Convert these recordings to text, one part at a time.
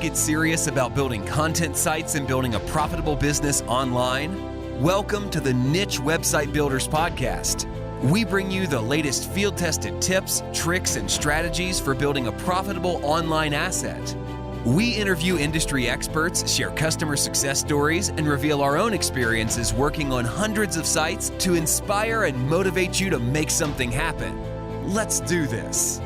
get serious about building content sites and building a profitable business online? Welcome to the Niche Website Builders Podcast. We bring you the latest field-tested tips, tricks, and strategies for building a profitable online asset. We interview industry experts, share customer success stories, and reveal our own experiences working on hundreds of sites to inspire and motivate you to make something happen. Let's do this.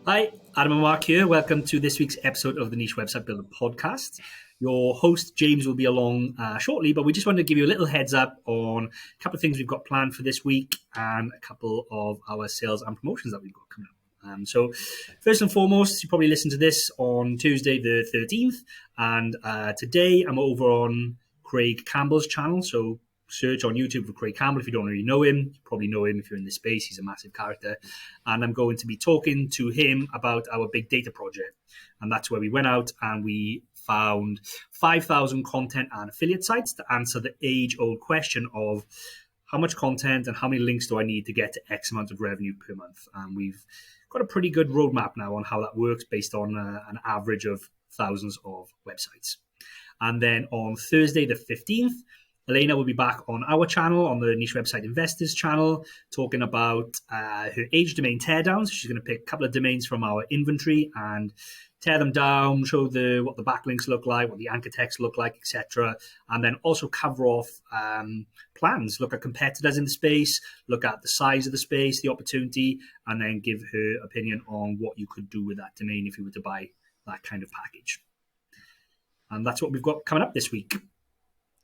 Hi, Adam and Mark here. Welcome to this week's episode of the Niche Website Builder Podcast. Your host, James, will be along shortly, but we just wanted to give you a little heads up on a couple of things we've got planned for this week and a couple of our sales and promotions that we've got coming up. So first and foremost, you probably listened to this on Tuesday the 13th, and today I'm over on Craig Campbell's channel. So search on YouTube for Craig Campbell if you don't already know him. You probably know him if you're in this space. He's a massive character. And I'm going to be talking to him about our big data project. And that's where we went out and we found 5,000 content and affiliate sites to answer the age-old question of how much content and how many links do I need to get to X amount of revenue per month. And we've got a pretty good roadmap now on how that works based on an average of thousands of websites. And then on Thursday the 15th, Elena will be back on our channel, on the Niche Website Investors channel, talking about her age domain teardowns. She's going to pick a couple of domains from our inventory and tear them down, show what the backlinks look like, what the anchor text look like, etc. And then also cover off plans, look at competitors in the space, look at the size of the space, the opportunity, and then give her opinion on what you could do with that domain if you were to buy that kind of package. And that's what we've got coming up this week.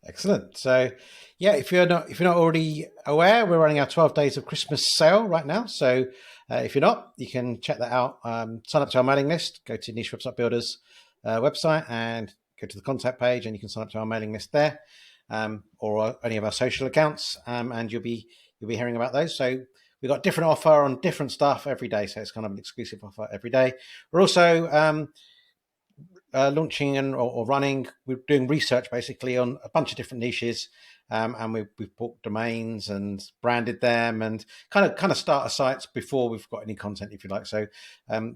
Excellent. So, yeah, if you're not already aware, we're running our 12 days of Christmas sale right now. So, if you're not, you can check that out. Sign up to our mailing list. Go to Niche Website Builders website and go to the contact page, and you can sign up to our mailing list there, or any of our social accounts, and you'll be hearing about those. So, we've got different offer on different stuff every day. So it's kind of an exclusive offer every day. We're also launching or running, we're doing research basically on a bunch of different niches, and we've bought domains and branded them and kind of starter sites before we've got any content, if you like. So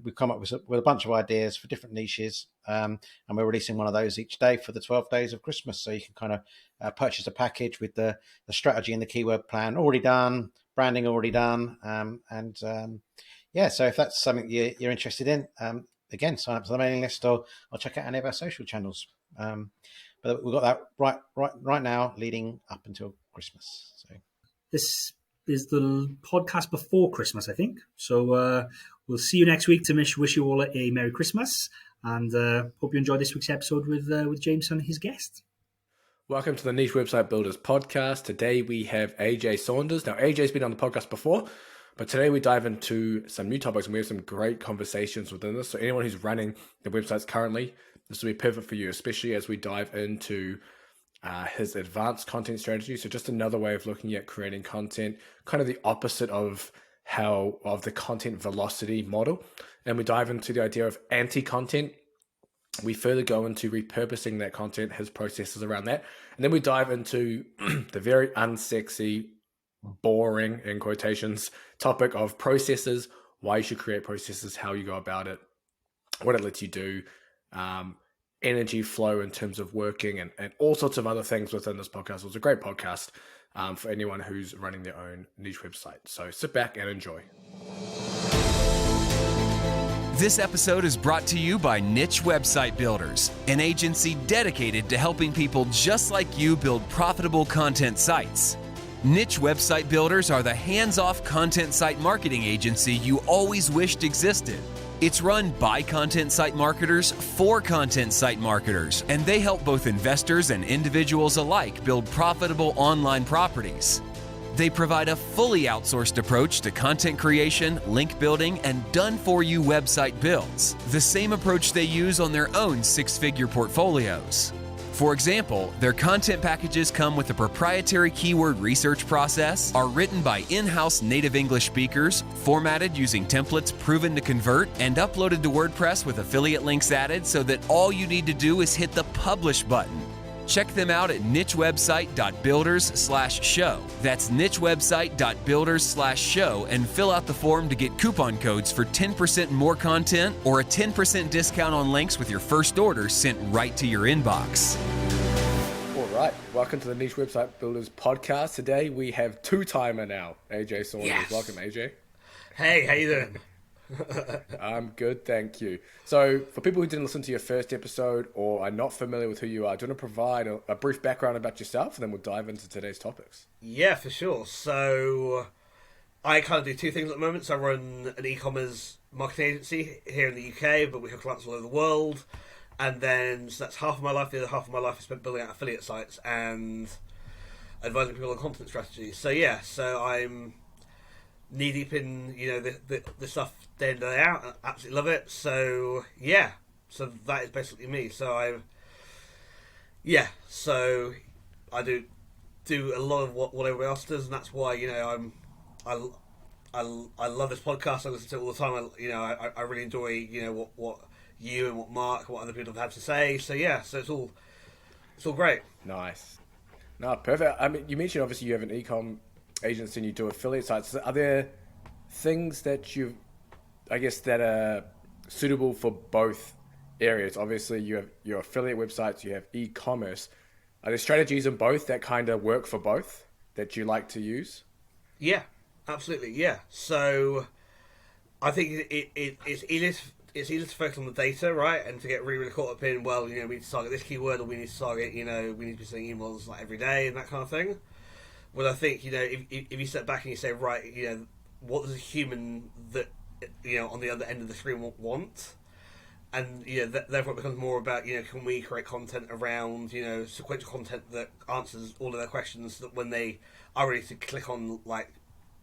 we've come up with a bunch of ideas for different niches, and we're releasing one of those each day for the 12 days of Christmas. So you can kind of purchase a package with the strategy and the keyword plan already done, branding already done, yeah. So if that's something you're interested in, again, sign up to the mailing list or check out any of our social channels. But we've got that right now leading up until Christmas. So this is the podcast before Christmas, I think. So we'll see you next week to wish you all a Merry Christmas, and hope you enjoy this week's episode with James and his guest. Welcome to the Niche Website Builders Podcast. Today we have AJ Saunders. Now, AJ's been on the podcast before, but today we dive into some new topics and we have some great conversations within this. So anyone who's running the websites currently, this will be perfect for you, especially as we dive into his advanced content strategy. So just another way of looking at creating content, kind of the opposite of the content velocity model. And we dive into the idea of anti-content. We further go into repurposing that content, his processes around that. And then we dive into the very unsexy, boring, in quotations, topic of processes, why you should create processes, how you go about it, what it lets you do, energy flow in terms of working, and all sorts of other things within this podcast. It was a great podcast for anyone who's running their own niche website. So sit back and enjoy. This episode is brought to you by Niche Website Builders, an agency dedicated to helping people just like you build profitable content sites. Niche Website Builders are the hands-off content site marketing agency you always wished existed. It's run by content site marketers for content site marketers, and they help both investors and individuals alike build profitable online properties. They provide a fully outsourced approach to content creation, link building, and done-for-you website builds, the same approach they use on their own six-figure portfolios. For example, their content packages come with a proprietary keyword research process, are written by in-house native English speakers, formatted using templates proven to convert, and uploaded to WordPress with affiliate links added so that all you need to do is hit the publish button. Check them out at nichewebsite.builders/show. That's nichewebsite.builders/show and fill out the form to get coupon codes for 10% more content or a 10% discount on links with your first order sent right to your inbox. All right, welcome to the Niche Website Builders podcast. Today we have two-timer now, AJ Saunders. Yes. Welcome, AJ. Hey, how you doing? I'm good, thank you. So, for people who didn't listen to your first episode or are not familiar with who you are, do you want to provide a brief background about yourself, and then we'll dive into today's topics? Yeah, for sure. So, I kind of do two things at the moment. So, I run an e-commerce marketing agency here in the UK, but we have clients all over the world. And then, so that's half of my life. The other half of my life is spent building out affiliate sites and advising people on content strategies. So, yeah, so I'm knee deep in the stuff day in day out. I absolutely love it. So yeah, so that is basically me. So I do a lot of what everybody else does, and that's why I love this podcast. I listen to it all the time. I really enjoy what you and what Mark and what other people have had to say. So yeah, so it's all great. Nice. No, perfect. I mean, you mentioned obviously you have an e-com agency and you do affiliate sites. Are there things that that are suitable for both areas? Obviously you have your affiliate websites, you have e-commerce. Are there strategies in both that kind of work for both that you like to use? Yeah, absolutely. Yeah. So I think it's easier to focus on the data, right? And to get really caught up in, we need to target this keyword, or we need to target, we need to be sending emails like every day and that kind of thing. Well, I think, if you step back and you say, right, what does a human that, on the other end of the screen want? And, therefore it becomes more about, can we create content around, sequential content that answers all of their questions, so that when they are ready to click on, like,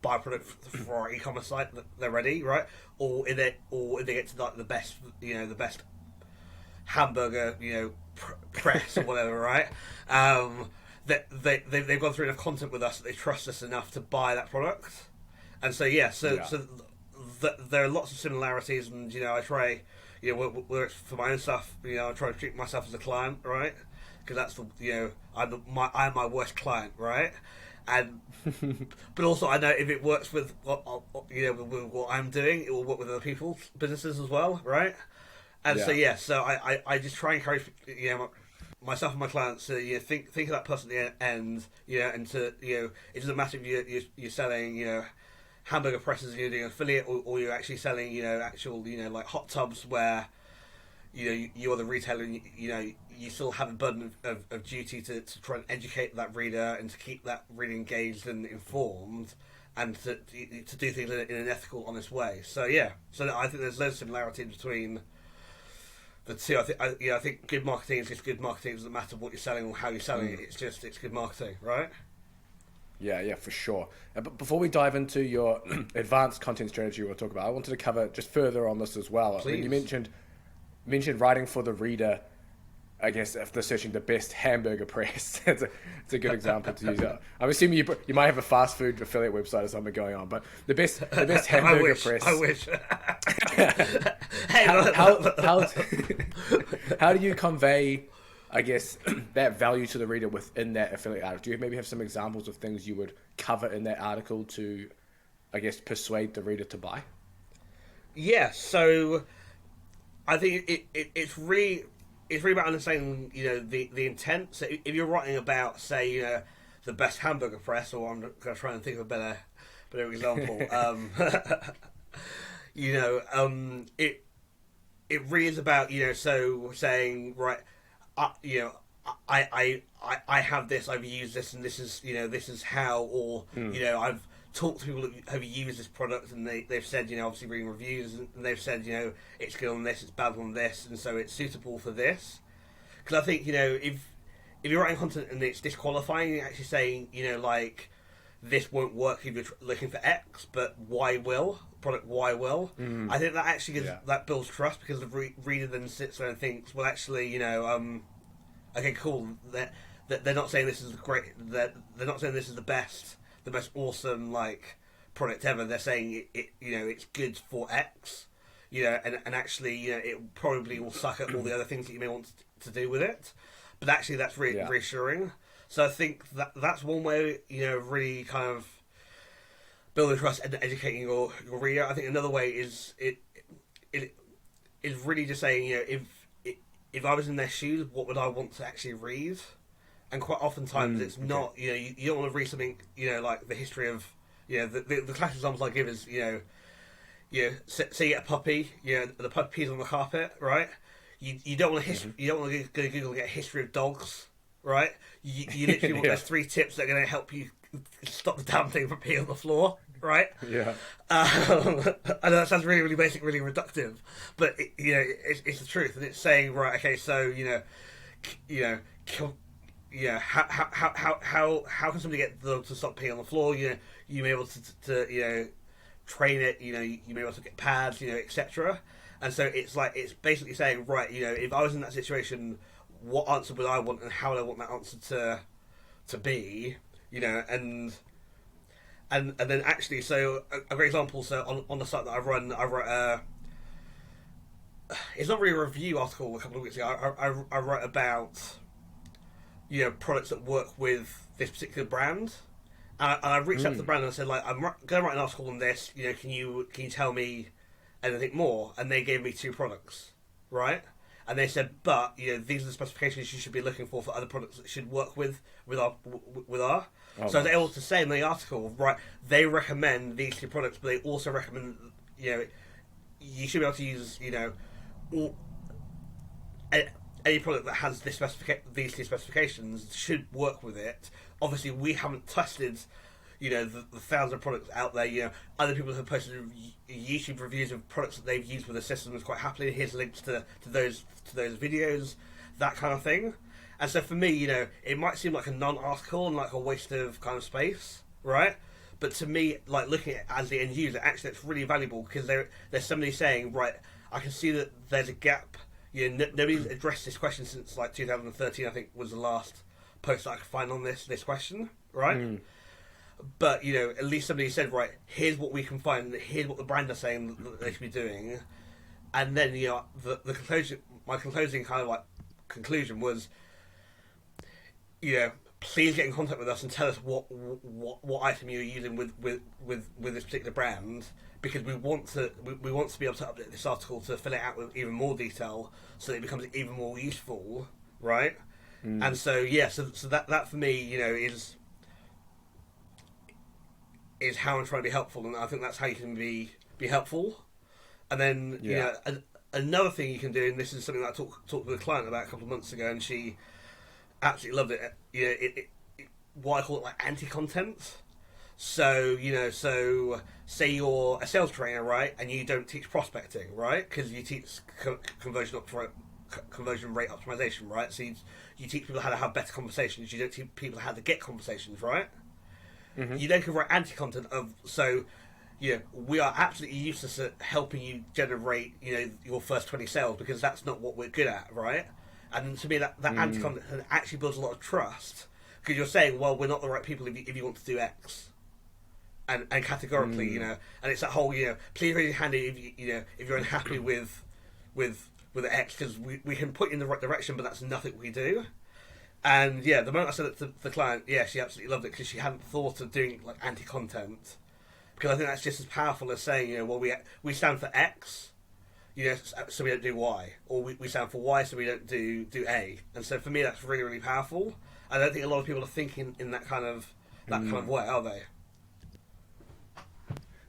buy a product for our e-commerce site, that they're ready, right? Or if they get to, like, the best hamburger, press or whatever, right? They've gone through enough content with us that they trust us enough to buy that product. And so there are lots of similarities, and I try, whether it's for my own stuff, I try to treat myself as a client, right? Because that's I'm my worst client, right? And but also I know if it works with with what I'm doing, it will work with other people's businesses as well, right? And so I just try and encourage myself and my clients to think of that person at the end, and to it doesn't matter if you're selling hamburger presses and you're doing affiliate, or you're actually selling actual like hot tubs where you are the retailer, and you still have a burden of duty to try and educate that reader and to keep that reader engaged and informed, and to do things in an ethical, honest way. So I think there's loads of similarities between the two. I think good marketing is just good marketing. It doesn't matter what you're selling or how you're selling it. It's good marketing, right? Yeah, for sure. But before we dive into your advanced content strategy we'll talk about, I wanted to cover just further on this as well. Please. I mean, you mentioned writing for the reader. I guess if they're searching the best hamburger press, it's a good example to use. I'm assuming you might have a fast food affiliate website or something going on, but the best hamburger press. I wish. How do you convey, I guess, that value to the reader within that affiliate article? Do you maybe have some examples of things you would cover in that article to, I guess, persuade the reader to buy? Yeah, so I think it's really about understanding the intent. So if you're writing about, say, the best hamburger press, or I'm going to try and think of a better example. It really is about so saying, right, I have this, I've used this, and this is how, or I've talked to people that have used this product, and they've said, obviously reading reviews, and they've said, it's good on this, it's bad on this, and so it's suitable for this. Because I think, if you're writing content and it's disqualifying, you're actually saying, like, this won't work if you're looking for X, but Y will, product Y will. I think that actually that builds trust, because the reader then sits there and thinks, well, actually, okay, cool. They're not saying this is great. They're not saying this is the best, the most awesome like product ever. They're saying it's good for X. And actually, it probably will suck at all the other things that you may want to do with it. but actually that's really reassuring. So I think that's one way, really kind of building trust and educating your reader. I think another way is it is really just saying, if I was in their shoes, what would I want to actually read? And quite oftentimes it's not, you don't want to read something, like the history of, the classic examples I give is, say you get a puppy, the puppy pees on the carpet, right? You don't want to you don't want to go to Google and get a history of dogs, right? You literally want those 3 tips that are going to help you stop the damn thing from peeing on the floor, right? Yeah. I know that sounds really, really basic, really reductive, but it's the truth, and it's saying, right, okay, so how can somebody get them to stop peeing on the floor? You may be able to train it. You may be able to get pads, etc. And so it's basically saying, right, if I was in that situation, what answer would I want, and how would I want that answer to be? And then actually, so a great example. So on the site that I wrote it's not really a review article a couple of weeks ago. I wrote about products that work with this particular brand, and I reached out to the brand and I said, like, I'm going to write an article on this. Can you tell me anything more? And they gave me 2 products, right? And they said, but these are the specifications you should be looking for other products that should work with our. So I was able to say in the article, right, they recommend these 2 products, but they also recommend you should be able to use any product that has these 2 specifications should work with it. Obviously, we haven't tested, the thousands of products out there. Other people have posted YouTube reviews of products that they've used with the systems quite happily. Here's links to those videos, that kind of thing. And so for me, it might seem like a non-article and like a waste of kind of space, right? But to me, like, looking at it as the end user, actually it's really valuable, because there's somebody saying, right, I can see that there's a gap. Nobody's addressed this question since like 2013, I think, was the last post that I could find on this question, right? But at least somebody said, right, here's what we can find, here's what the brand are saying that they should be doing, and then the conclusion, my closing kind of like conclusion was, please get in contact with us and tell us what item you're using with this particular brand, because we want to be able to update this article to fill it out with even more detail, so that it becomes even more useful, right? And so so that for me, is how I'm trying to be helpful, and I think that's how you can be helpful. And then another thing you can do, and this is something that I talked with a client about a couple of months ago, and she absolutely loved it. It what I call it, like, anti-content. So so say you're a sales trainer, right, and you don't teach prospecting, right, because you teach conversion rate optimization, right? So you teach people how to have better conversations. You don't teach people how to get conversations, right? You then can write anti-content of, so we are absolutely useless at helping you generate your first 20 sales, because that's not what we're good at, right? And to me, that anti-content actually builds a lot of trust, because you're saying, well, we're not the right people if you want to do X, and categorically, and it's that whole, please raise your hand if you're unhappy with the X, because we can put you in the right direction, but that's nothing we do. And the moment I said it to the client, she absolutely loved it, because she hadn't thought of doing like anti-content, because I think that's just as powerful as saying, well, we stand for X, so we don't do Y, or we stand for Y, so we don't do A. And so for me, that's really, really powerful. I don't think a lot of people are thinking in that kind of way, are they?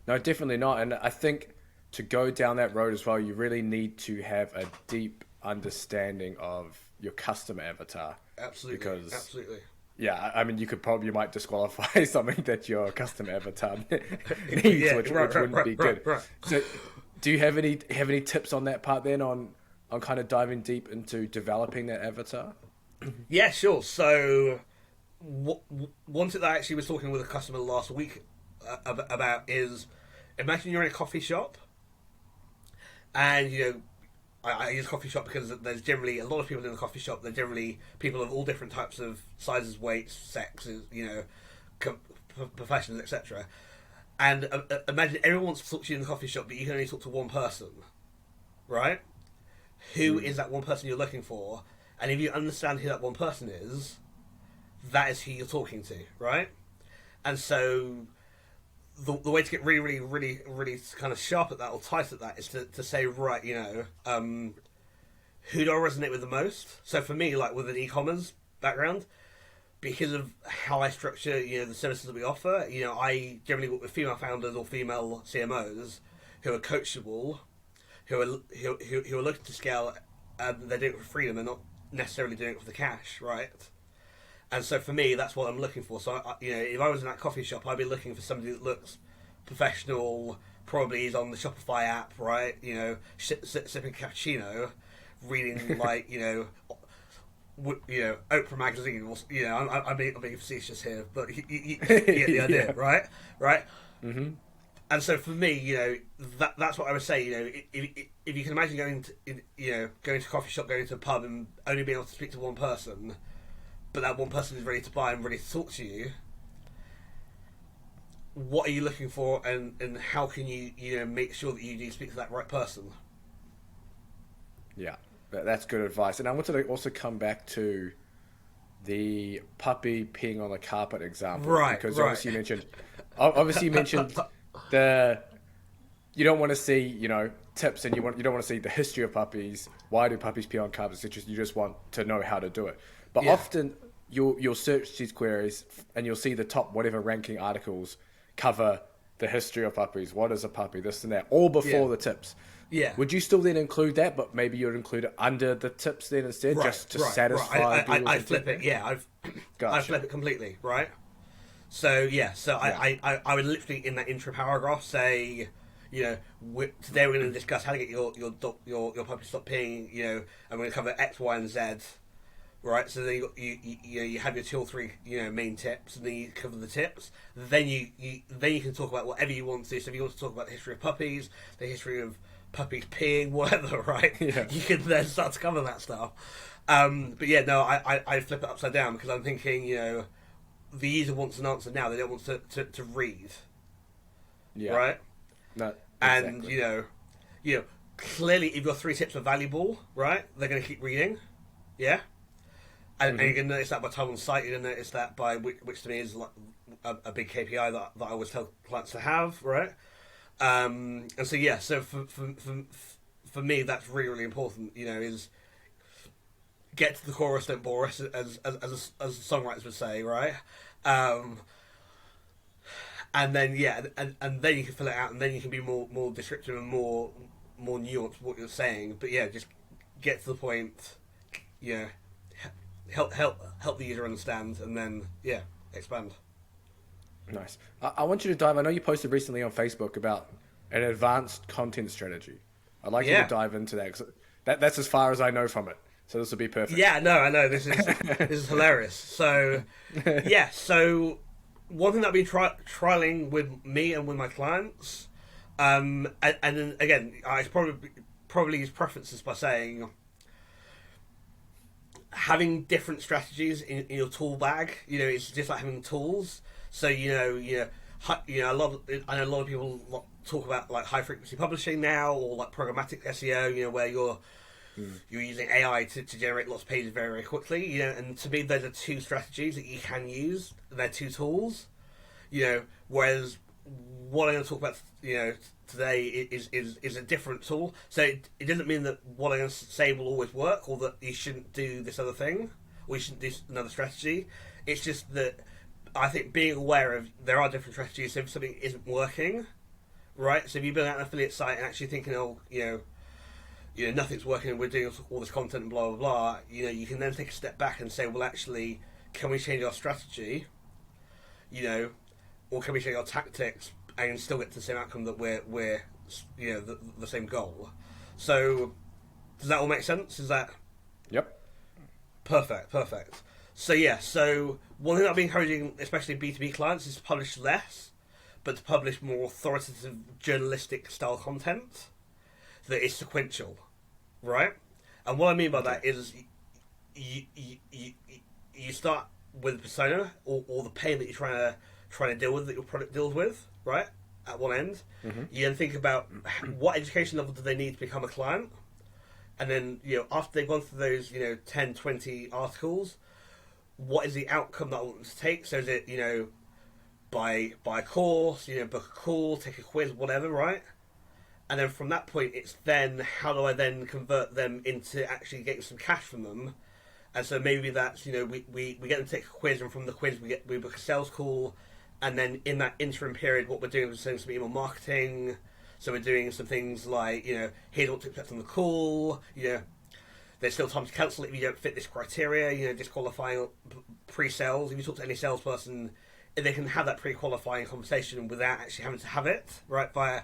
No, definitely not. And I think to go down that road as well, you really need to have a deep understanding of your customer avatar. Absolutely. Absolutely. Yeah, I mean, you might disqualify something that your custom avatar needs, which wouldn't be good. Right. So, do you have any tips on that part then, on kind of diving deep into developing that avatar? Yeah, sure. So, one thing that I actually was talking with a customer last week about is, imagine you're in a coffee shop, and I use coffee shop because there's generally a lot of people in the coffee shop. They're generally people of all different types of sizes, weights, sexes, professions, etc. And imagine everyone wants to talk to you in the coffee shop, but you can only talk to one person, right? Who is that one person you're looking for? And if you understand who that one person is, that is who you're talking to, right? And so the way to get really, really, really, really kind of sharp at that or tight at that is to say, right, you know, who do I resonate with the most? So for me, like with an e-commerce background, because of how I structure, you know, the services that we offer, you know, I generally work with female founders or female CMOs who are coachable, who are looking to scale, and they're doing it for freedom. They're not necessarily doing it for the cash, right? And so for me, that's what I'm looking for. So, you know, if I was in that coffee shop, I'd be looking for somebody that looks professional, probably is on the Shopify app, right? You know, sipping cappuccino, reading like, you know, Oprah magazine. Or, you know, I'm being facetious here, but you get the idea, right? Right. Mm-hmm. And so for me, you know, that's what I would say. You know, if you can imagine going to a coffee shop, going to a pub, and only being able to speak to one person, but that one person is ready to buy and ready to talk to you. What are you looking for, and how can you know make sure that you do speak to that right person? Yeah, that's good advice. And I wanted to also come back to the puppy peeing on the carpet example, right? Because right. obviously you mentioned you don't want to see, you know, tips, and you don't want to see the history of puppies. Why do puppies pee on carpets? You just want to know how to do it. But often you'll search these queries and you'll see the top whatever ranking articles cover the history of puppies. What is a puppy? This and that, all before the tips. Yeah. Would you still then include that, but maybe you'd include it under the tips then instead, just to satisfy people? I flip it. Yeah, I flip it completely. Right. So I would literally in that intro paragraph say, you know, today we're going to discuss how to get your puppy to stop peeing. You know, and we're going to cover X, Y, and Z. Right, so then you have your 2 or 3 main tips, and then you cover the tips. Then you can talk about whatever you want to. So if you want to talk about the history of puppies, the history of puppies peeing, whatever, right? Yeah. You can then start to cover that stuff. But yeah, no, I flip it upside down because I'm thinking, you know, the user wants an answer now. They don't want to read. Yeah. Right. No. Exactly. And you know, clearly, if your 3 tips are valuable, right, they're going to keep reading. Yeah. And you're going to notice that by time on site. You're going to notice that by which to me is like a big KPI that I always tell clients to have, right? And so yeah, so for me that's really, really important. You know, is get to the chorus, don't bore us, as songwriters would say, right? And then and then you can fill it out, and then you can be more descriptive and more nuanced what you're saying. But yeah, just get to the point. Yeah. Help the user understand, and then expand. Nice. I want you to dive. I know you posted recently on Facebook about an advanced content strategy. I'd like you to dive into that because that's as far as I know from it. So this will be perfect. Yeah, no, I know this is hilarious. So so one thing that I've been trialing with me and with my clients, and then again, I probably use preferences by saying, having different strategies in your tool bag, you know, it's just like having tools. So I know a lot of people talk about like high frequency publishing now, or like programmatic SEO, you know, where you're using AI to generate lots of pages very, very quickly, you know. And to me, those are 2 strategies that you can use. They're 2 tools, you know. Whereas what I'm going to talk about, you know, today is a different tool. So it doesn't mean that what I'm going to say will always work, or that you shouldn't do this other thing, or you shouldn't do another strategy. It's just that I think being aware of there are different strategies if something isn't working, right? So if you build out an affiliate site and actually thinking, oh, you know, nothing's working and we're doing all this content and blah, blah, blah, you know, you can then take a step back and say, well, actually, can we change our strategy, you know, or can we change our tactics and still get to the same outcome that we're you know, the same goal? So does that all make sense? Is that... Yep. Perfect. So yeah, so one thing I've been encouraging, especially B2B clients, is to publish less, but to publish more authoritative journalistic style content that is sequential, right? And what I mean by that is you start with the persona or the pain that you're trying to deal with, that your product deals with, right? At one end, you then think about what education level do they need to become a client. and then after they've gone through those 10, 20 articles, what is the outcome that I want them to take? So is it buy a course, book a call, take a quiz, whatever, right? And then from that point, it's then how do I then convert them into actually getting some cash from them? And so maybe that's we get them to take a quiz, and from the quiz we book a sales call, and then in that interim period, what we're doing is doing some email marketing. So we're doing some things like here's what to expect on the call. There's still time to cancel if you don't fit this criteria. Disqualifying pre-sales. If you talk to any salesperson, if they can have that pre-qualifying conversation without actually having to have it right via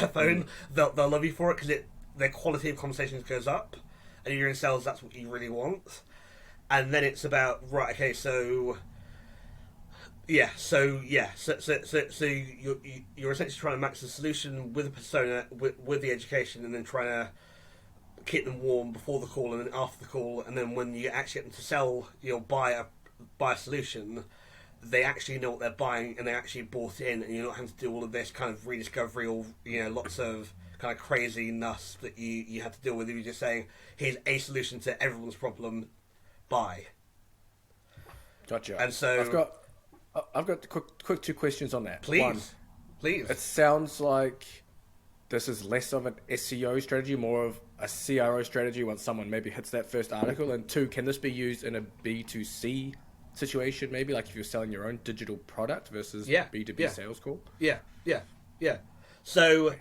phone, they'll love you for it because their quality of conversations goes up. And if you're in sales, that's what you really want. And then it's about okay, so you're essentially trying to match the solution with the persona, with the education, and then trying to keep them warm before the call and then after the call, and then when you actually get them to sell, buy a solution, they actually know what they're buying and they actually bought in, and you're not having to do all of this kind of rediscovery or lots of kind of craziness that you had to deal with. If you're just saying, here's a solution to everyone's problem, buy. Gotcha. And so I've got quick 2 questions on that. Please. One, Please. it sounds like this is less of an SEO strategy, more of a CRO strategy once someone maybe hits that first article. And 2, can this be used in a B2C situation, maybe like if you're selling your own digital product versus B2B sales call? Yeah. So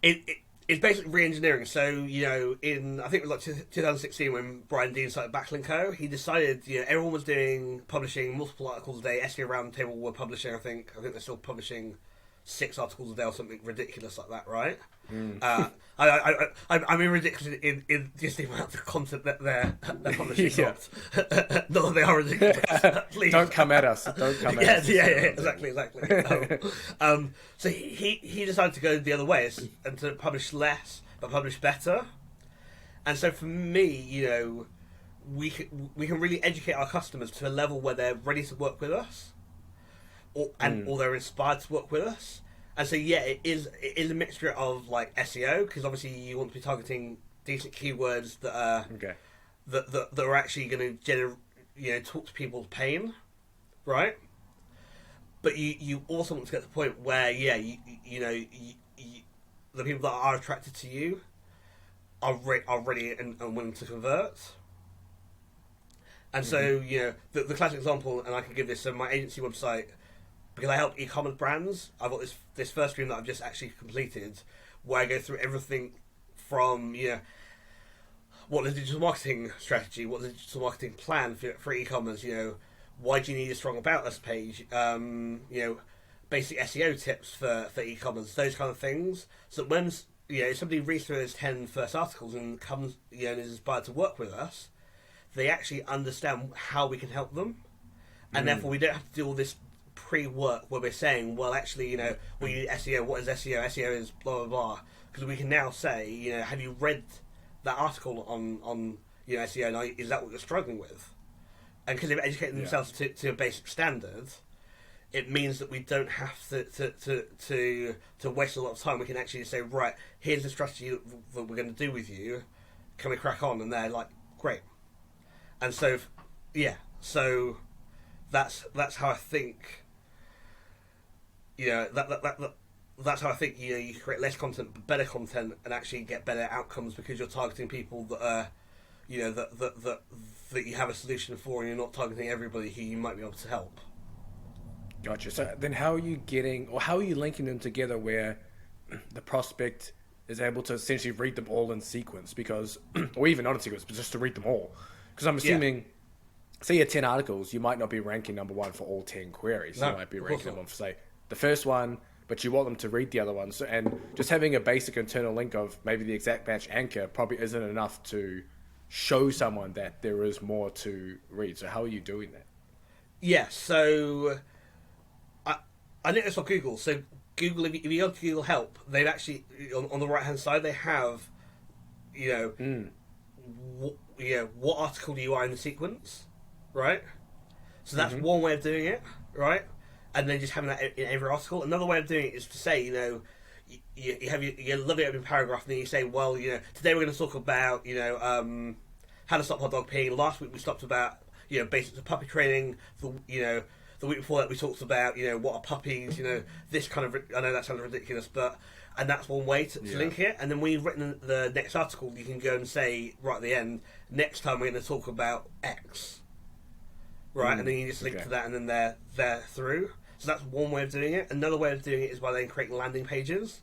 it's basically re-engineering. So in I think it was like 2016 when Brian Dean started Backlink Co. He decided everyone was publishing multiple articles a day. SEO Roundtable were publishing. I think they're still publishing 6 articles a day or something ridiculous like that, right? I mean ridiculous in just the amount of content that they're publishing. Not that they are ridiculous. Please. Don't come at us. Don't come at us. Yeah, exactly. So he decided to go the other way and to publish less but publish better. And so for me, we can really educate our customers to a level where they're ready to work with us, or they're inspired to work with us. And so it is a mixture of like SEO, because obviously you want to be targeting decent keywords that are that are actually going to talk to people's pain, right? But you also want to get to the point where the people that are attracted to you are ready and willing to convert. And so the classic example, and I can give this on my agency website, because I help e-commerce brands. I've got this first stream that I've just actually completed, where I go through everything from what is the digital marketing strategy, what is the digital marketing plan for e-commerce, why do you need a strong about us page, basic SEO tips for e-commerce, those kind of things. So that when somebody reads through those 10 first articles and comes and is inspired to work with us, they actually understand how we can help them, and therefore we don't have to do all this pre-work where we're saying, well, actually, we need SEO. What is SEO? SEO is blah blah blah. Because we can now say, have you read that article on SEO? And is that what you're struggling with? And because they've educated themselves to a basic standard, it means that we don't have to waste a lot of time. We can actually say, right, here's the strategy that we're going to do with you. Can we crack on? And they're like, great. And so, so that's how I think. That's how I think you create less content but better content and actually get better outcomes, because you're targeting people that are that you have a solution for, and you're not targeting everybody who you might be able to help. Gotcha. So then how are you linking them together where the prospect is able to essentially read them all in sequence, because or even not in sequence, but just to read them all? Because I'm assuming say you have 10 articles, you might not be ranking number 1 for all 10 queries. You might be ranking them on for, say, the first one, but you want them to read the other ones. So, and just having a basic internal link of maybe the exact batch anchor probably isn't enough to show someone that there is more to read. So how are you doing that? Yeah, so I think it's on Google. So Google, if you go to Google Help, they've actually, on the right-hand side, they have, what article do you are in the sequence, right? So that's one way of doing it, right? And then just having that in every article. Another way of doing it is to say, you have your lovely open paragraph, and then you say, well, today we're going to talk about, how to stop hot dog peeing. Last week we stopped about, basics of puppy training. The week before that we talked about, what are puppies, this kind of, I know that sounds ridiculous, and that's one way to link it. And then when you've written the next article, you can go and say right at the end, next time we're going to talk about X. Right, and then you just link to that, and then they're through. So that's one way of doing it. Another way of doing it is by then creating landing pages,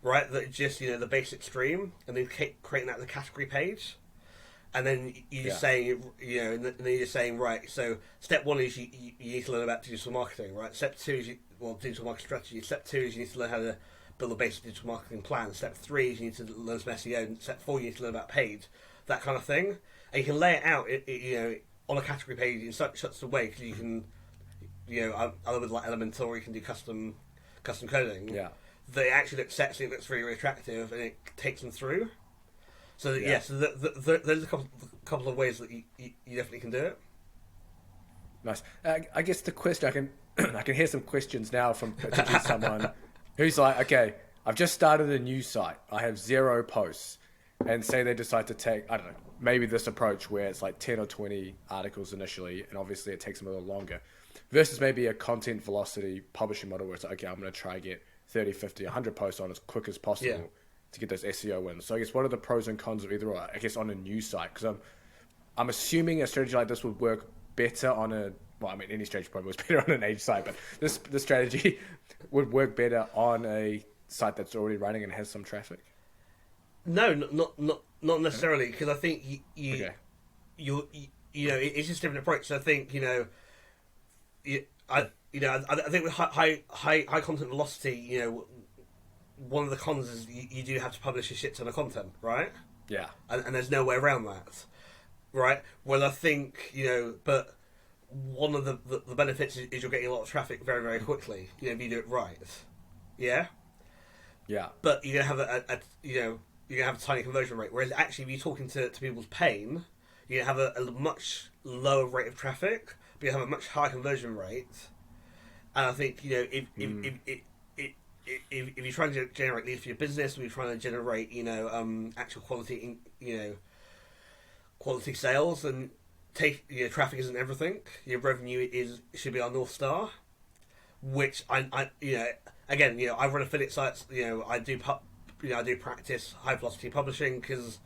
right? That just the basic stream, and then creating that as a category page, and then you just saying and then you're just saying, right. So step one is you need to learn about digital marketing, right? Step two is digital marketing strategy. Step two is you need to learn how to build a basic digital marketing plan. Step three is you need to learn some SEO. And step four, you need to learn about paid, that kind of thing. And you can lay it out, on a category page in such a way, because you can, other with like Elementor, you can do custom coding. Yeah. That it actually looks sexy, it looks really, really attractive, and it takes them through. So so there's a couple of ways that you definitely can do it. Nice. I guess the question I can hear some questions now from potentially someone who's like, okay, I've just started a new site, I have 0 posts, and say they decide to take, I don't know, maybe this approach where it's like 10 or 20 articles initially, and obviously it takes them a little longer, versus maybe a content velocity publishing model where it's like, okay, I'm going to try get 30, 50, 100 posts on as quick as possible to get those SEO wins. So I guess what are the pros and cons of either or, I guess, on a new site? Because I'm assuming a strategy like this would work better on any strategy probably works better on an age site, but this strategy would work better on a site that's already running and has some traffic. No, not necessarily, because I think it's just a different approach. So I think I think with high content velocity, one of the cons is you do have to publish a shit ton of content, right? Yeah, and there's no way around that, right? Well, I think but one of the benefits is you're getting a lot of traffic very, very quickly. If you do it right, yeah. But you're gonna have you're gonna have a tiny conversion rate. Whereas actually, if you're talking to people's pain, you have a much lower rate of traffic, but you have a much higher conversion rate. And I think if you're trying to generate leads for your business, or you're trying to generate actual quality quality sales, and traffic isn't everything. Your revenue should be our North Star, which I run affiliate sites. I do practice high velocity publishing, because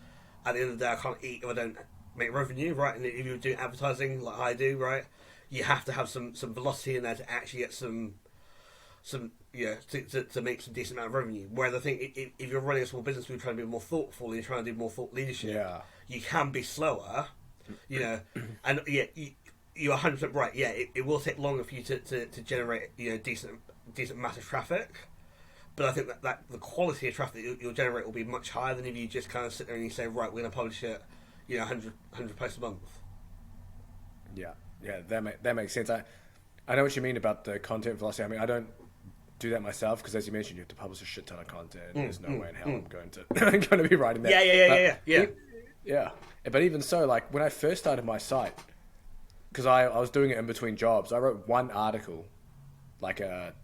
at the end of the day I can't eat if I don't make revenue, right? And if you're doing advertising like I do, right, you have to have some velocity in there to actually get some to make some decent amount of revenue. Whereas I think if you're running a small business, you're trying to be more thoughtful, and you're trying to do more thought leadership, you can be slower, and you're 100% right. Yeah, it will take longer for you to generate decent massive traffic. But I think that the quality of traffic that you'll generate will be much higher than if you just kind of sit there and you say, right, we're going to publish it, 100 posts a month. Yeah, that makes sense. I know what you mean about the content velocity. I mean, I don't do that myself, because as you mentioned, you have to publish a shit ton of content. There's no way in hell I'm going to be writing that. Yeah. But even so, like when I first started my site, because I was doing it in between jobs, I wrote one article, like a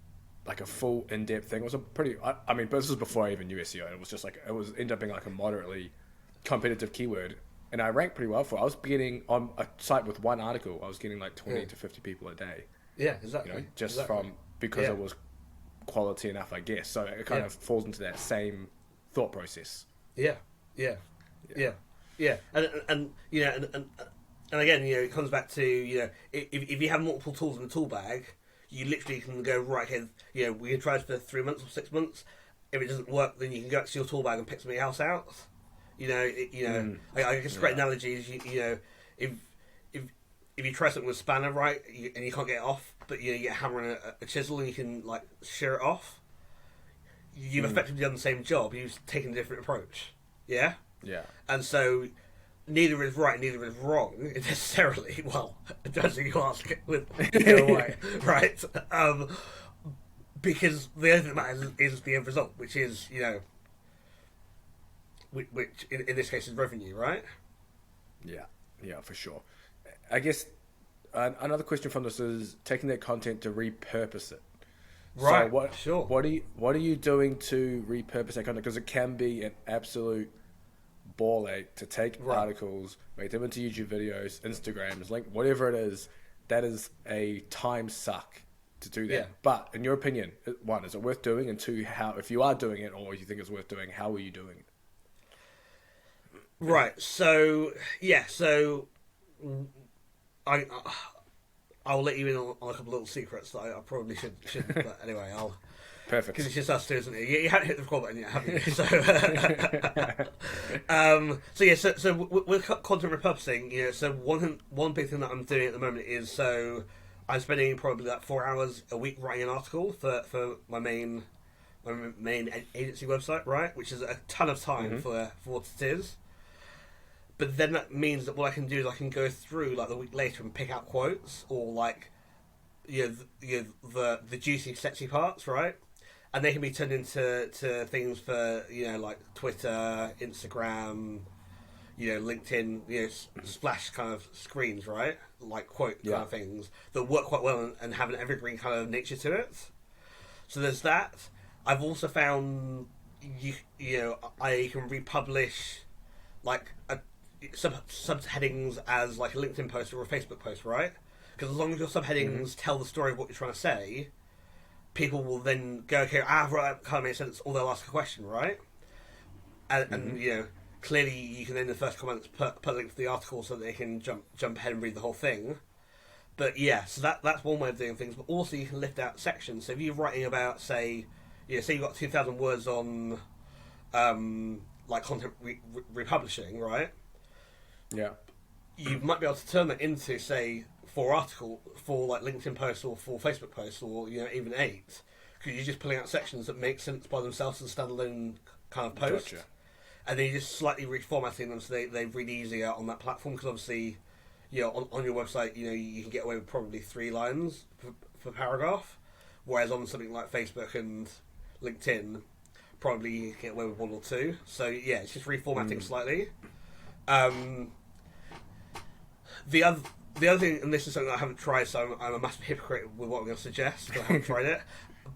full in-depth thing. It was a pretty, but this was before I even knew SEO. It was just like, it was ended up being like a moderately competitive keyword, and I ranked pretty well for it. I was getting, on a site with one article, I was getting like 20 to 50 people a day. Yeah, exactly. Because it was quality enough, I guess. So it kind of falls into that same thought process. And again, it comes back to if you have multiple tools in the tool bag, you literally can go, right, okay, we can try it for 3 months or 6 months. If it doesn't work, then you can go back to your tool bag and pick something else out. I guess a great analogy is if you try something with a spanner, right, and you can't get it off, but you get a hammer and a chisel and you can like shear it off, you've effectively done the same job. You've taken a different approach. Yeah. And so neither is right, neither is wrong necessarily. Well, it depends who you ask with either way, right? Because the only thing that matters is the end result, which is which in this case is revenue, right? Yeah, for sure. I guess another question from this is taking that content to repurpose it. Right. So what are you doing to repurpose that content? Because it can be an absolute ball ache to take articles, make them into YouTube videos, Instagrams, link, whatever it is. That is a time suck to do that. Yeah. But in your opinion, one, is it worth doing? And two, how, if you are doing it or you think it's worth doing, how are you doing it? Right. So I'll let you in on a couple of little secrets that I probably shouldn't. But anyway, I'll. Perfect. Because it's just us two, isn't it? You haven't hit the record button yet, have you? So with content repurposing, so one big thing that I'm doing at the moment is, so I'm spending probably like 4 hours a week writing an article for my main agency website, right? Which is a ton of time for what it is. But then that means that what I can do is I can go through like the week later and pick out quotes or like the juicy, sexy parts, right? And they can be turned into things for like Twitter, Instagram, LinkedIn, splash kind of screens, right? Like quote kind of things that work quite well and have an evergreen kind of nature to it. So there's that. I've also found I can republish like subheadings as like a LinkedIn post or a Facebook post, right? Because as long as your subheadings tell the story of what you're trying to say, people will then go, okay, right, that kind of makes sense, or they'll ask a question, right? And clearly you can then in the first comments put a link to the article so that they can jump ahead and read the whole thing. But yeah, so that's one way of doing things. But also you can lift out sections. So if you're writing about, say you've got 2,000 words on like content republishing, right? Yeah. You might be able to turn that into, say, 4 like LinkedIn posts or 4 Facebook posts or even 8, because you're just pulling out sections that make sense by themselves as standalone kind of post. Gotcha. And then you're just slightly reformatting them so they read easier on that platform, because obviously on your website you can get away with probably 3 lines per paragraph, whereas on something like Facebook and LinkedIn probably you can get away with 1 or 2. So yeah, it's just reformatting slightly. The other thing, and this is something I haven't tried, so I'm a massive hypocrite with what I'm going to suggest, but I haven't tried it.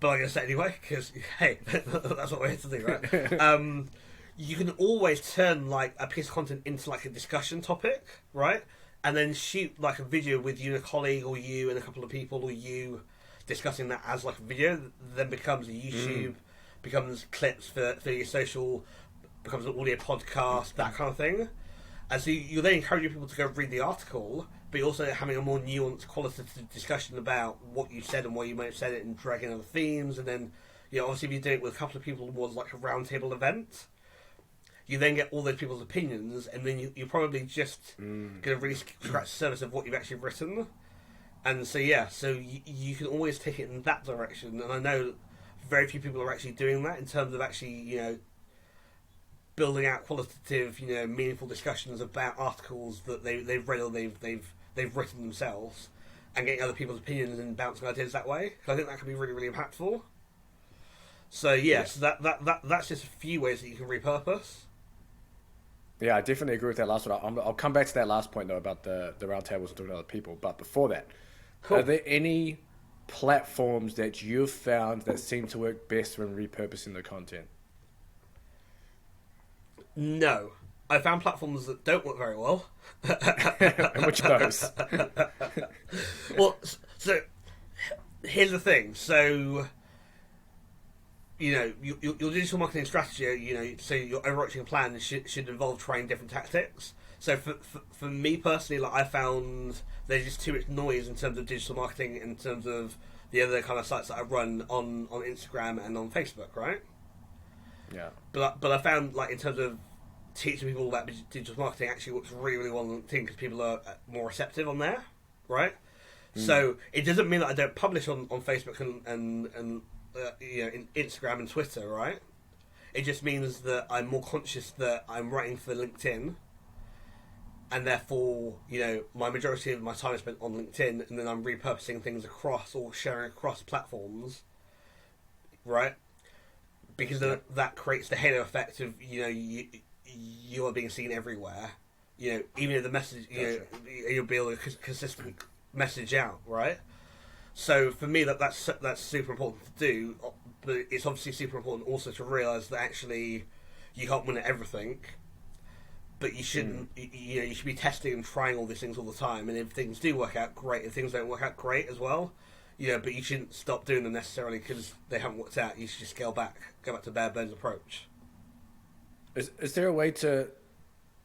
But I'm going to say it anyway, because, hey, that's what we're here to do, right? You can always turn, like, a piece of content into, like, a discussion topic, right? And then shoot, like, a video with you and a colleague, or you and a couple of people, or you discussing that as, like, a video, then becomes a YouTube, becomes clips for your social, becomes an audio podcast, that kind of thing. And so you're then encouraging people to go read the article, but you're also having a more nuanced, qualitative discussion about what you said and why you might have said it, and dragging other themes. And then, obviously, if you do it with a couple of people towards like a roundtable event, you then get all those people's opinions, and then you're probably just going to really scratch the surface of what you've actually written. And so, so you can always take it in that direction. And I know very few people are actually doing that in terms of actually, building out qualitative, meaningful discussions about articles that they've read or they've written themselves, and getting other people's opinions and bouncing ideas that way. I think that can be really, really impactful. So so that's just a few ways that you can repurpose. Yeah, I definitely agree with that last one. I'll come back to that last point though about the round tables and talking to other people. But before that, are there any platforms that you've found that seem to work best when repurposing the content? No. I found platforms that don't work very well. And which of those? Well, so here's the thing. So, your digital marketing strategy, so your overarching plan should involve trying different tactics. So for me personally, like I found there's just too much noise in terms of digital marketing, in terms of the other kind of sites that I run on Instagram and on Facebook, right? Yeah. But I found, like, in terms of teaching people about digital marketing, actually works really, really well on LinkedIn, because people are more receptive on there, right? So it doesn't mean that I don't publish on Facebook and in Instagram and Twitter, right? It just means that I'm more conscious that I'm writing for LinkedIn, and therefore, my majority of my time is spent on LinkedIn, and then I'm repurposing things across or sharing across platforms, right? Because that creates the halo effect of you are being seen everywhere. Even if the message you'll be able to consistent message out, right? So for me, that's super important to do, but it's obviously super important also to realise that actually you can't win at everything, but you shouldn't. You should be testing and trying all these things all the time. And if things do work out, great. If things don't work out, great as well. But you shouldn't stop doing them necessarily because they haven't worked out. You should just scale back, go back to bare bones approach. Is there a way to,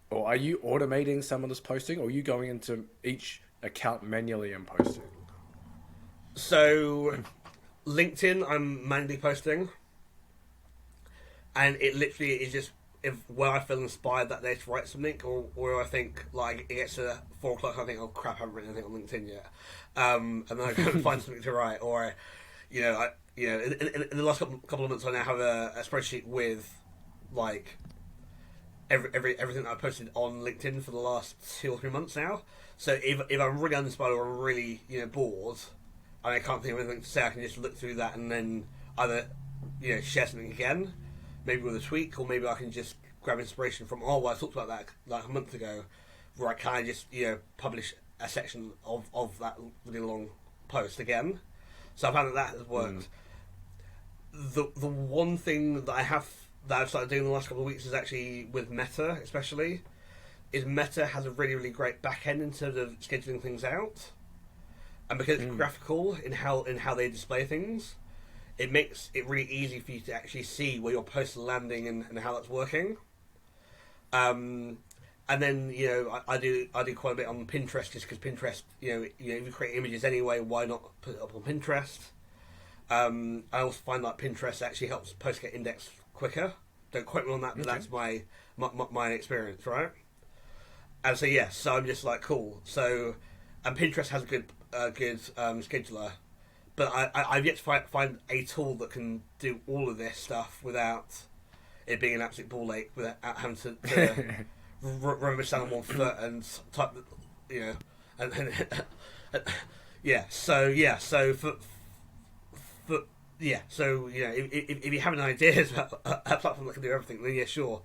or are you automating some of this posting, or are you going into each account manually and posting? So, LinkedIn, I'm manually posting, and it literally is just when I feel inspired that day to write something, or I think like it gets to 4 o'clock, I think, oh crap, I haven't written anything on LinkedIn yet, and then I go and find something to write, or in the last couple of months, I now have a spreadsheet with like everything that I posted on LinkedIn for the last 2 or 3 months now. So if I'm really uninspired or I'm really bored, and I can't think of anything to say, I can just look through that and then either share something again, maybe with a tweak, or maybe I can just grab inspiration from I talked about that like a month ago, right? Can I just publish a section of that really long post again? So I found that has worked. The one thing that I've started doing in the last couple of weeks is actually with Meta, especially, is Meta has a really, really great back end in terms of scheduling things out. And because it's graphical in how they display things, it makes it really easy for you to actually see where your posts are landing and how that's working. And then I do quite a bit on Pinterest, just because Pinterest, if you create images anyway, why not put it up on Pinterest? I also find that Pinterest actually helps posts get indexed quicker. Don't quote me on that, but that's my experience, right? And so so I'm just like cool. So, and Pinterest has a good scheduler, but I've yet to find a tool that can do all of this stuff without it being an absolute ball ache, without having to remember stand on one foot and type, So if you have any ideas about a platform that can do everything, then sure.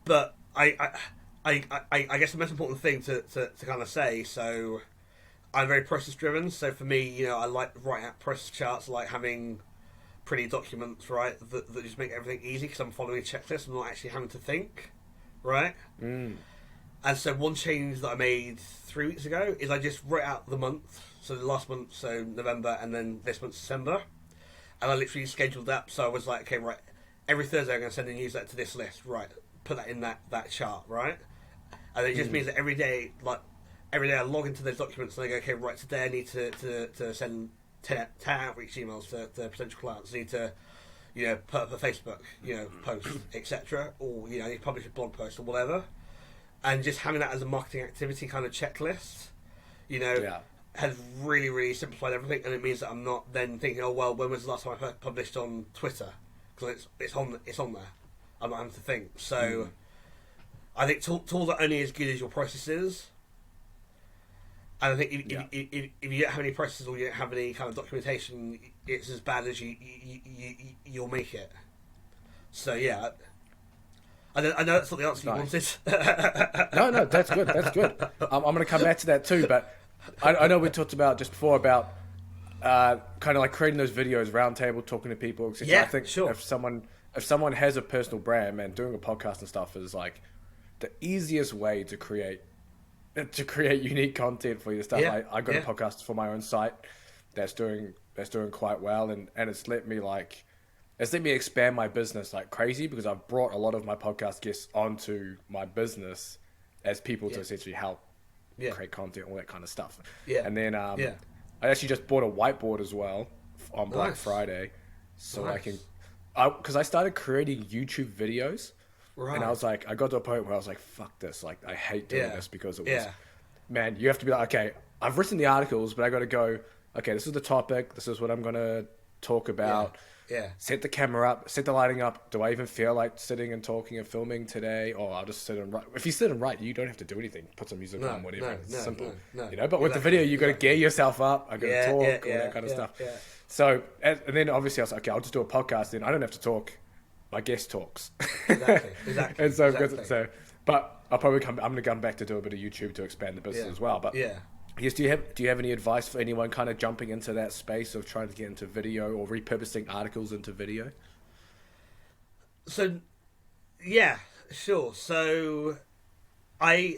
But I guess the most important thing to kind of say, so I'm very process driven. So for me, I like writing out process charts, I like having pretty documents, right, that just make everything easy because I'm following a checklist. I'm not actually having to think, right? And so one change that I made 3 weeks ago is I just wrote out the month, so the last month, so November, and then this month's December, and I literally scheduled that. So I was like, okay, right, every Thursday I'm going to send a newsletter to this list, right? Put that in that chart, right? And it just means that every day I log into those documents and I go, okay, right, today I need to send 10 outreach emails to potential clients. I need to, put up a Facebook, post, etc. Or, I need to publish a blog post or whatever. And just having that as a marketing activity kind of checklist, has really, really simplified everything. And it means that I'm not then thinking, oh, well, when was the last time I published on Twitter? Because it's on there. I'm not having to think. So I think tools are only as good as your processes. And I think if you don't have any processes or you don't have any kind of documentation, it's as bad as you'll make it. So I know that's not the answer you wanted. No, that's good. That's good. I'm going to come back to that too, but I know we talked about just before about kind of like creating those videos, roundtable, talking to people, etc. Yeah, I think sure. If someone has a personal brand, man, doing a podcast and stuff is like the easiest way to create unique content for your stuff. Yeah, I got a podcast for my own site that's doing quite well, and it's let me expand my business like crazy because I've brought a lot of my podcast guests onto my business as people to essentially help create content, all that kind of stuff. Yeah. And then I actually just bought a whiteboard as well on Black Friday, so I can, because I started creating YouTube videos. Right. And I was like, I got to a point where I was like, fuck this. Like, I hate doing this because it was, man, you have to be like, okay, I've written the articles, but I got to go, okay, this is the topic. This is what I'm going to talk about. Set the camera up, set the lighting up. Do I even feel like sitting and talking and filming today? Or I'll just sit and write. If you sit and write, you don't have to do anything. Put some music on, whatever. It's simple. But with the video, you got to gear yourself up. I got to talk, all that kind of stuff. So, and then obviously I was like, okay, I'll just do a podcast. Then I don't have to talk. My guest talks. Exactly. And so, but I'll probably I'm going to come back to do a bit of YouTube to expand the business as well. But I guess, do you have any advice for anyone kind of jumping into that space of trying to get into video or repurposing articles into video? So, yeah, sure. So, I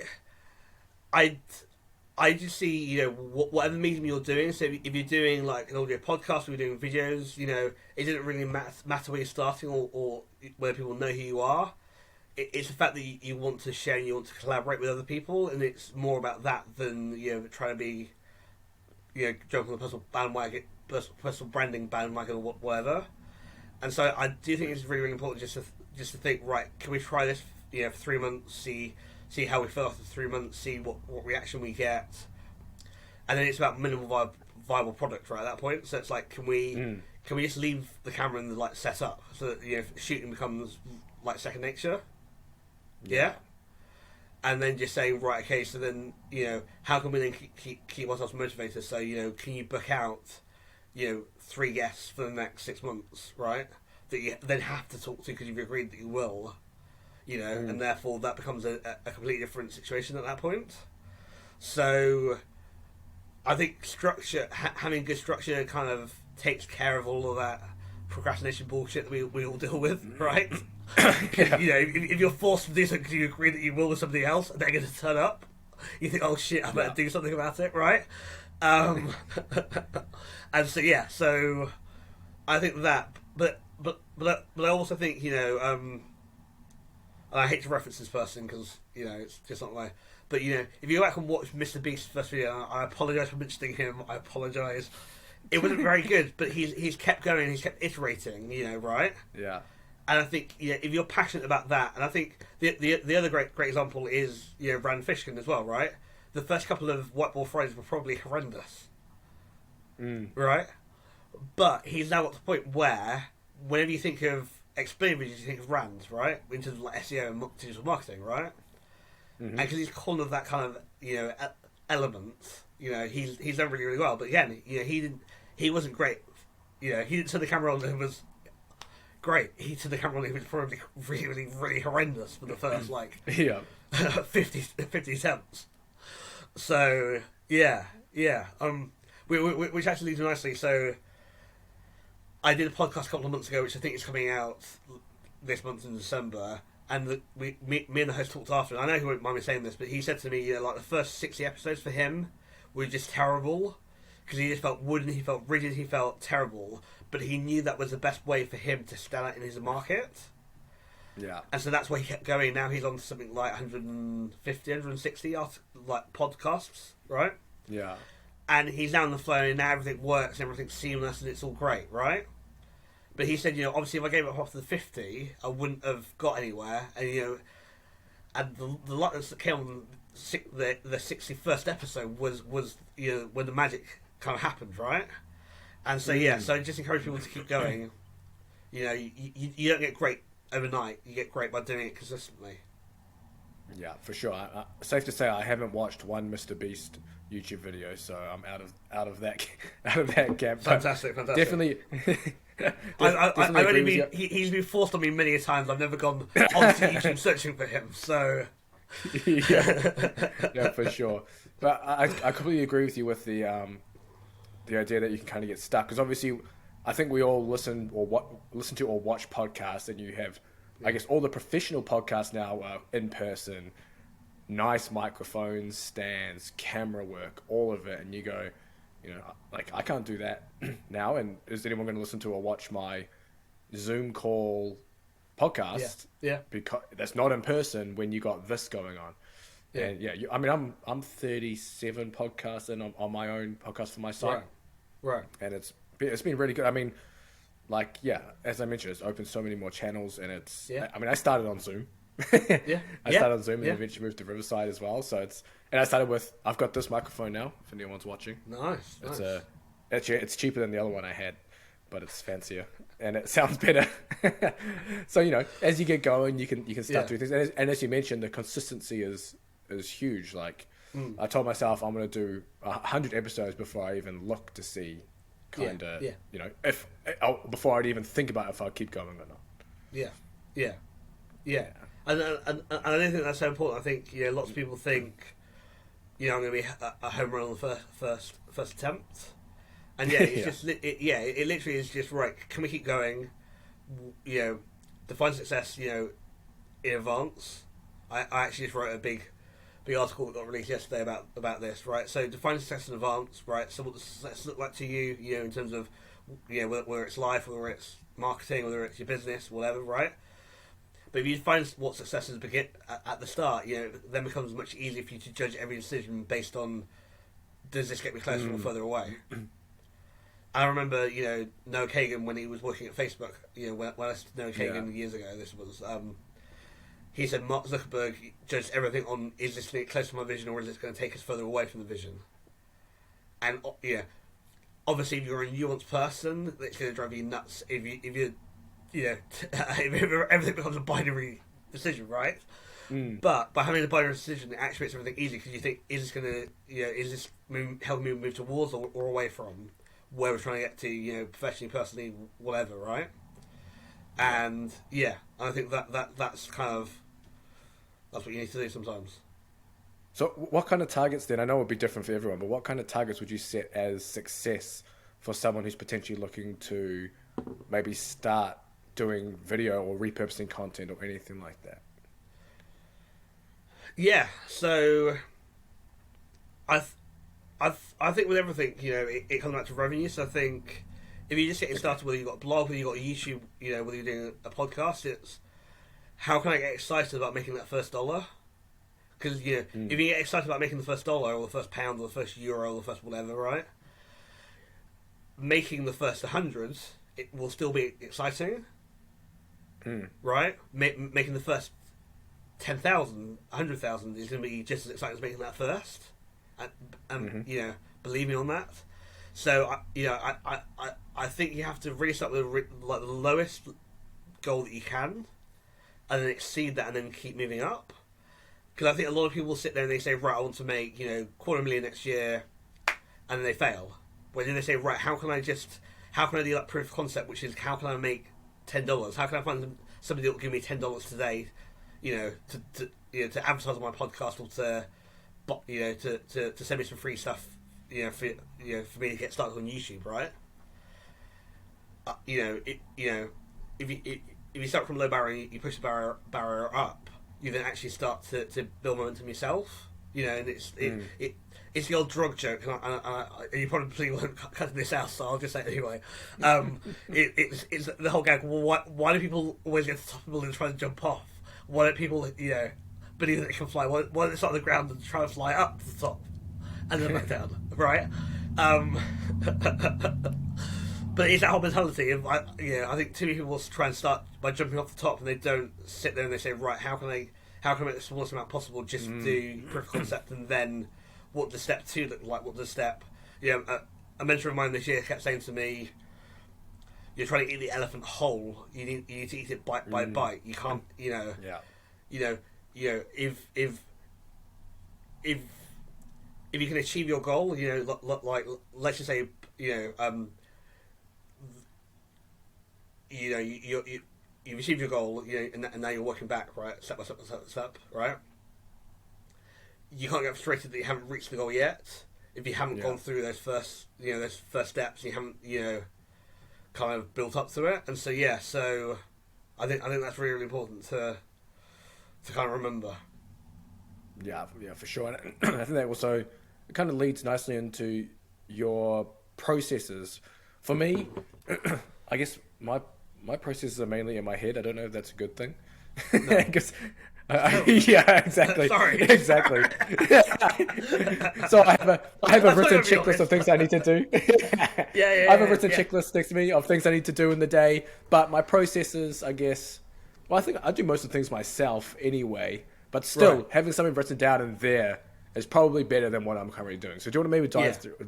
just see, you know, whatever medium you're doing. So if you're doing like an audio podcast, or you're doing videos, you know, it doesn't really matter where you're starting or whether people know who you are. It's the fact that you want to share and you want to collaborate with other people, and it's more about that than, you know, trying to be, you know, jump on the personal bandwagon, personal branding bandwagon or whatever. And so I do think it's really, really important just to think, right, can we try this, you know, for 3 months, see how we feel after 3 months, see what reaction we get, and then it's about minimal viable product, right, at that point. So it's like, can we just leave the camera and the light set up so that, you know, shooting becomes like second nature? Yeah. And then just saying, right, okay, so then, you know, how can we then keep ourselves motivated? So, you know, can you book out, you know, 3 guests for the next 6 months, right? That you then have to talk to because you've agreed that you will, you know, and therefore that becomes a completely different situation at that point. So I think structure, having good structure kind of takes care of all of that procrastination bullshit that we all deal with, right? Yeah. You know, if you're forced to do something because you agree that you will with somebody else and they're going to turn up, you think, oh shit, I better do something about it, right? And so, yeah, so I think that, but I also think, you know, and I hate to reference this person because, you know, it's just not the way. But, you know, if you go back and watch Mr. Beast's first video, I apologise for mentioning him. I apologise. It wasn't very good, but he's kept going. He's kept iterating, you know, right? Yeah. And I think, you know, if you're passionate about that, and I think the other great example is, you know, Brandon Fishkin as well, right? The first couple of Whiteboard Fridays were probably horrendous, right? But he's now got to the point where whenever you think of explain videos, you think of Rand, right? Into like SEO and digital marketing, right? And because he's cornered that kind of, you know, element, you know, he's done really, really well. But again, you know, he wasn't great. You know, he didn't turn the camera on and it was great. He turned the camera on and it was probably really, really, really horrendous for the first like 50 attempts. So yeah. Which actually leads me nicely. So I did a podcast a couple of months ago, which I think is coming out this month in December. And me and the host talked after. I know he won't mind me saying this, but he said to me, you know, like the first 60 episodes for him were just terrible because he just felt wooden, he felt rigid, he felt terrible. But he knew that was the best way for him to stand out in his market. Yeah. And so that's why he kept going. Now he's on to something like 150, 160 like podcasts, right? Yeah. And he's now on the flow, and now everything works, and everything's seamless, and it's all great, right? But he said, you know, obviously if I gave it off to the 50, I wouldn't have got anywhere. And, you know, and the lot that came on the 61st episode was, you know, when the magic kind of happened, right? And so, yeah, so just encourage people to keep going. You know, you don't get great overnight. You get great by doing it consistently. Yeah, for sure. Safe to say, I haven't watched one Mr. Beast YouTube video, so I'm out of that camp. Fantastic. Definitely. I've only been. He's been forced on me many times. I've never gone onto YouTube searching for him. So. yeah, for sure. But I completely agree with you with the idea that you can kind of get stuck, because obviously, I think we all listen to or watch podcasts, and you have, I guess, all the professional podcasts now are in person, nice microphones, stands, camera work, all of it, and you go, you know, like, I can't do that now, and is anyone going to listen to or watch my Zoom call podcast? Yeah. Because that's not in person when you got this going on. Yeah. And yeah, I mean, I'm 37 podcasts and on my own podcast for my site. Right. And it's been really good. I mean, like, yeah, as I mentioned, it's opened so many more channels, and it's, I mean, I started on Zoom. I started on Zoom and eventually moved to Riverside as well. So and I started with, I've got this microphone now, if anyone's watching. Nice. It's cheaper than the other one I had, but it's fancier and it sounds better. So, you know, as you get going, you can start doing things. And as you mentioned, the consistency is huge. Like, I told myself I'm going to do 100 episodes before I even look to see you know, before I'd even think about if I'll keep going or not. Yeah. And I don't think that's so important. I think, you know, lots of people think, I'm going to be a home run on the first attempt. And yeah, it's it literally is just right. Can we keep going? Define success. In advance. I actually just wrote a big article that got released yesterday about this. Right. So define success in advance. Right. So what does success look like to you? In terms of whether it's life, whether it's marketing, whether it's your business, whatever. Right. But if you find what success is at the start, then it becomes much easier for you to judge every decision based on, does this get me closer or further away? I remember, Noah Kagan, when he was working at Facebook, when I listened to Noah Kagan years ago, this was, he said Mark Zuckerberg judged everything on, is this going to get close to my vision or is this going to take us further away from the vision? And, obviously if you're a nuanced person, it's going to drive you nuts if you everything becomes a binary decision, right? But by having a binary decision, it actually makes everything easy because you think, is this going to, is this helping me move towards or away from where we're trying to get to, professionally, personally, whatever, right? And I think that's kind of that's what you need to do sometimes. So, what kind of targets then? I know it would be different for everyone, but what kind of targets would you set as success for someone who's potentially looking to maybe start doing video or repurposing content or anything like that? Yeah, so I think with everything, it comes back to revenue. So I think if you're just getting started, whether you've got a blog, whether you've got a YouTube, whether you're doing a podcast, it's how can I get excited about making that first dollar? Because if you get excited about making the first dollar or the first pound or the first euro or the first whatever, right? Making the first 100, it will still be exciting. Right? Making the first 10,000, 100,000 is going to be just as exciting as making that first, and believing on that. So I think you have to really start with the lowest goal that you can, and then exceed that, and then keep moving up. Because I think a lot of people sit there and they say, right, I want to make $250,000 next year, and then they fail. When then they say, right, how can I do that proof of concept, which is how can I make $10? How can I find somebody that will give me $10 today, to advertise on my podcast or to send me some free stuff, for me to get started on YouTube, right? If you start from low barrier, you push the barrier up, you then actually start to build momentum yourself, and it's the old drug joke, and you probably won't cut this out, so I'll just say it anyway. It's the whole gag. Well, why do people always get to the top of the building and try to jump off? Why don't people, believe that they can fly? Why don't they start on the ground and try to fly up to the top and then back down, right? But it's that whole mentality. I think too many people try and start by jumping off the top, and they don't sit there and they say, right, how can I make the smallest amount possible just to do proof of concept, and then what does step 2 look like? What does step... a mentor of mine this year kept saying to me, you're trying to eat the elephant whole. You need to eat it bite by bite. You can't, if you can achieve your goal, like let's just say, you've achieved your goal, and now you're working back, right, step by step, right? You can't get frustrated that you haven't reached the goal yet if you haven't gone through those first steps. And you haven't, kind of built up to it. And so so I think that's really, really important to kind of remember. Yeah, for sure. And I think that also it kind of leads nicely into your processes. For me, I guess my processes are mainly in my head. I don't know if that's a good thing. No. Yeah, exactly. Sorry. Exactly. So I have a written checklist of things I need to do. I have a written checklist next to me of things I need to do in the day. But my processes, I guess, well, I think I do most of the things myself anyway. But still, having something written down in there is probably better than what I'm currently doing. So do you want to maybe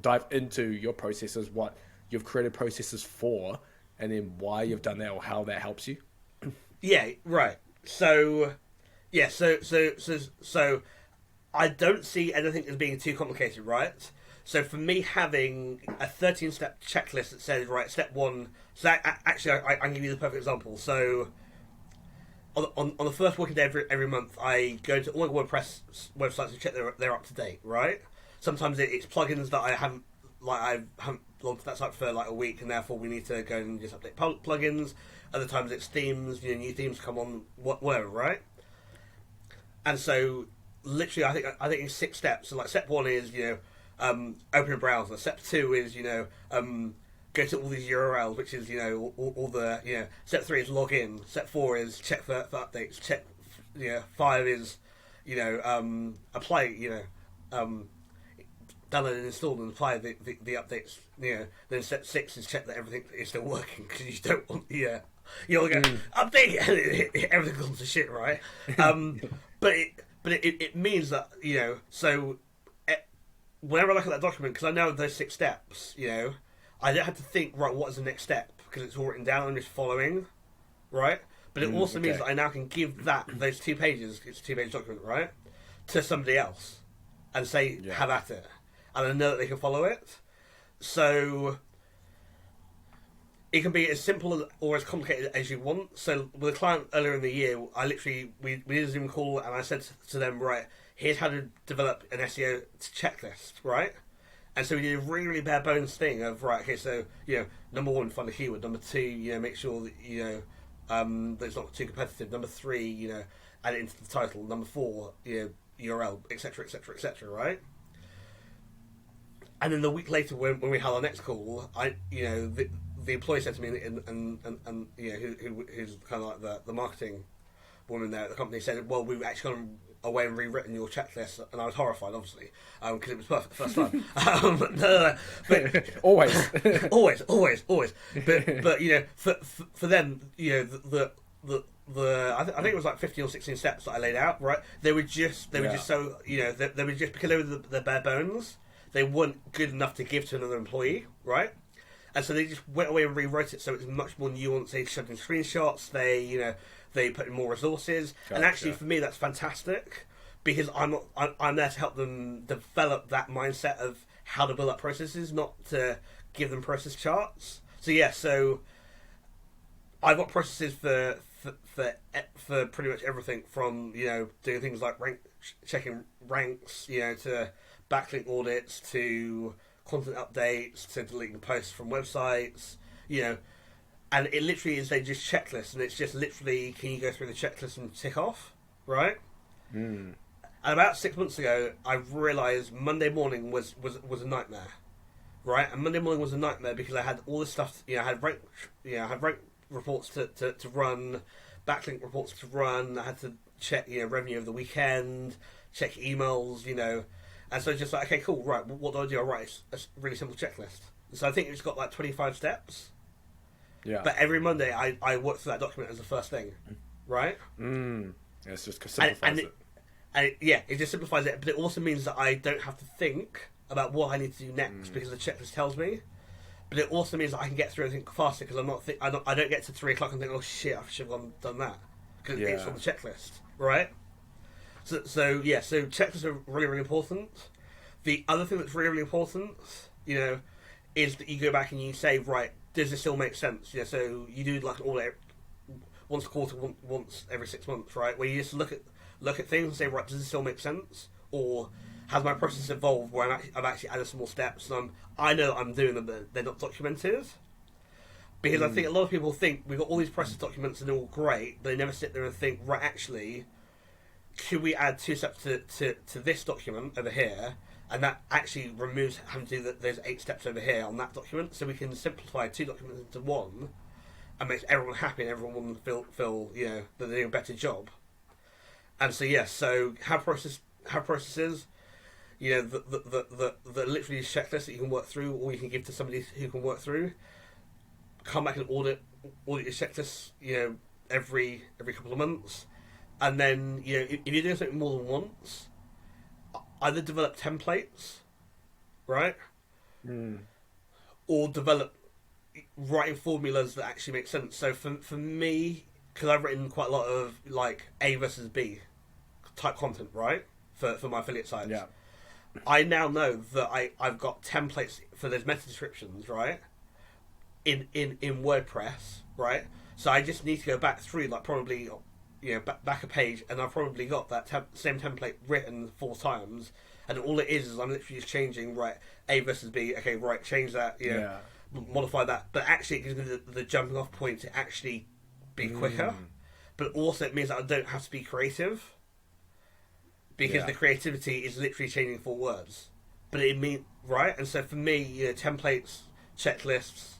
dive into your processes, what you've created processes for, and then why you've done that or how that helps you? Yeah, right. So I don't see anything as being too complicated, right? So for me, having a 13-step checklist that says, right, step 1... So actually, I can give you the perfect example. So on the first working day every month, I go to all my WordPress websites and check they're up to date, right? Sometimes it's plugins that I haven't logged to that site for like a week, and therefore we need to go and just update plugins. Other times it's themes, new themes come on, whatever, right? And so, literally, I think it's 6 steps. So, like, step 1 is open a browser. Step 2 is go to all these URLs, which is all the Step 3 is log in. Step 4 is check for updates. Check 5 is apply download and install and apply the updates. Then step 6 is check that everything is still working, because you don't want you'll go update it and everything goes to shit, right? But it means that so whenever I look at that document, because I know those 6 steps, I don't have to think, right, what is the next step, because it's all written down and just following, right? But it also means that I now can give those 2 pages, it's a 2-page document, right, to somebody else and say, have at it. And I know that they can follow it. So it can be as simple or as complicated as you want. So with a client earlier in the year, we did a Zoom call, and I said to them, right, here's how to develop an SEO checklist, right? And so we did a really, really bare bones thing of, right, okay, so, number 1, find a keyword. Number 2, make sure that, that it's not too competitive. Number 3, add it into the title. Number 4, URL, etc., etc., etc., right? And then the week later, when we had our next call, the employee said to me, and who's kind of like the marketing woman there at the company, said, well, we've actually gone away and rewritten your checklist, and I was horrified, obviously, because it was perfect the first time. But always. But for them, I think it was like 15 or 16 steps that I laid out, right? They were just so they were just, because they were the bare bones. They weren't good enough to give to another employee, right? And so they just went away and rewrote it so it's much more nuanced. They showed in screenshots. They put in more resources. Gotcha. And actually, for me, that's fantastic, because I'm there to help them develop that mindset of how to build up processes, not to give them process charts. So I've got processes for pretty much everything, from doing things like checking ranks, to backlink audits, to content updates, to deleting posts from websites, and it literally is just checklists, and it's just literally, can you go through the checklist and tick off, right? And about 6 months ago, I realised Monday morning was a nightmare, right? And Monday morning was a nightmare because I had all this stuff, I had rank reports to run, backlink reports to run. I had to check revenue of the weekend, check emails, and so it's just like, okay, cool, right, what do I do? All right, it's a really simple checklist. So I think it's got like 25 steps. Yeah. But every Monday I work through that document as the first thing, right? Yeah, it's just simplifies it. It just simplifies it, but it also means that I don't have to think about what I need to do next, because the checklist tells me. But it also means that I can get through everything faster, because I don't get to 3 o'clock and think, oh shit, I should have done that, because it's on the checklist, right? So checklists are really, really important. The other thing that's really, really important, is that you go back and you say, right, does this still make sense? So you do like an audit once a quarter, once every 6 months, right? Where you just look at things and say, right, does this still make sense? Or has my process evolved where I've actually added some more steps, and I know that I'm doing them, but they're not documented? Because I think a lot of people think we've got all these process documents and they're all great, but they never sit there and think, right, actually, should we add 2 steps to this document over here, and that actually removes having to do those 8 steps over here on that document, so we can simplify 2 documents into one, and makes everyone happy and everyone feel that they're doing a better job. And so have processes, the literally checklists that you can work through, or you can give to somebody who can work through. Come back and audit your checklists, every couple of months. And then, if you're doing something more than once, either develop templates, right? Or develop writing formulas that actually make sense. So for me, because I've written quite a lot of like A versus B type content, right? For my affiliate sites. Yeah. I now know that I've got templates for those meta descriptions, right? In WordPress, right? So I just need to go back through, like, probably, back a page, and I've probably got that same template written 4 times, and all it is I'm literally just changing A versus B. Okay, change that. Modify that, but actually it gives me the jumping off point to actually be quicker. But also it means that I don't have to be creative, because the creativity is literally changing 4 words. But it means and so for me, templates, checklists,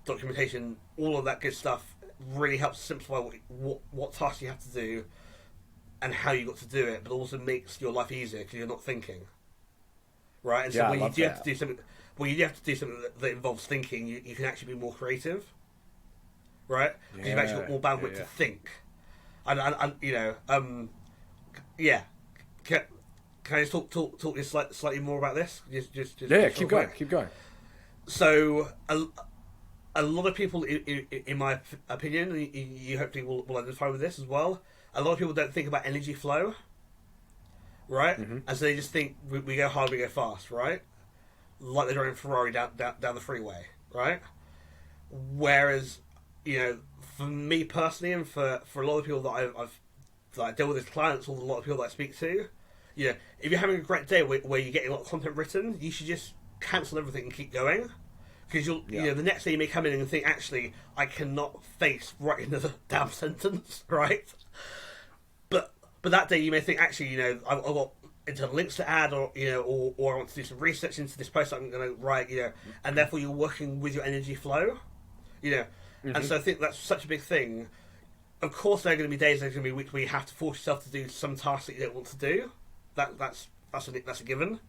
documentation, all of that good stuff really helps simplify what tasks you have to do and how you got to do it, but also makes your life easier because you're not thinking. And so when you do have to do something, that involves thinking, you can actually be more creative, because you've actually got more bandwidth to think. Can I just talk just slightly more about this? Just keep going. So a lot of people, in my opinion, you hopefully will identify with this as well. A lot of people don't think about energy flow, and so they just think we go hard, we go fast, like they're driving a Ferrari down the freeway, Whereas, for me personally, and for a lot of people that I deal with as clients, or a lot of people that I speak to, if you're having a great day where you're getting a lot of content written, you should just cancel everything and keep going. Because the next day you may come in and think, actually, I cannot face writing another damn sentence, But that day you may think, actually, I've got internal links to add, or I want to do some research into this post I'm going to write, and therefore you're working with your energy flow, And so I think that's such a big thing. Of course, there are going to be days, there's going to be weeks where you have to force yourself to do some tasks that you don't want to do. That's a given.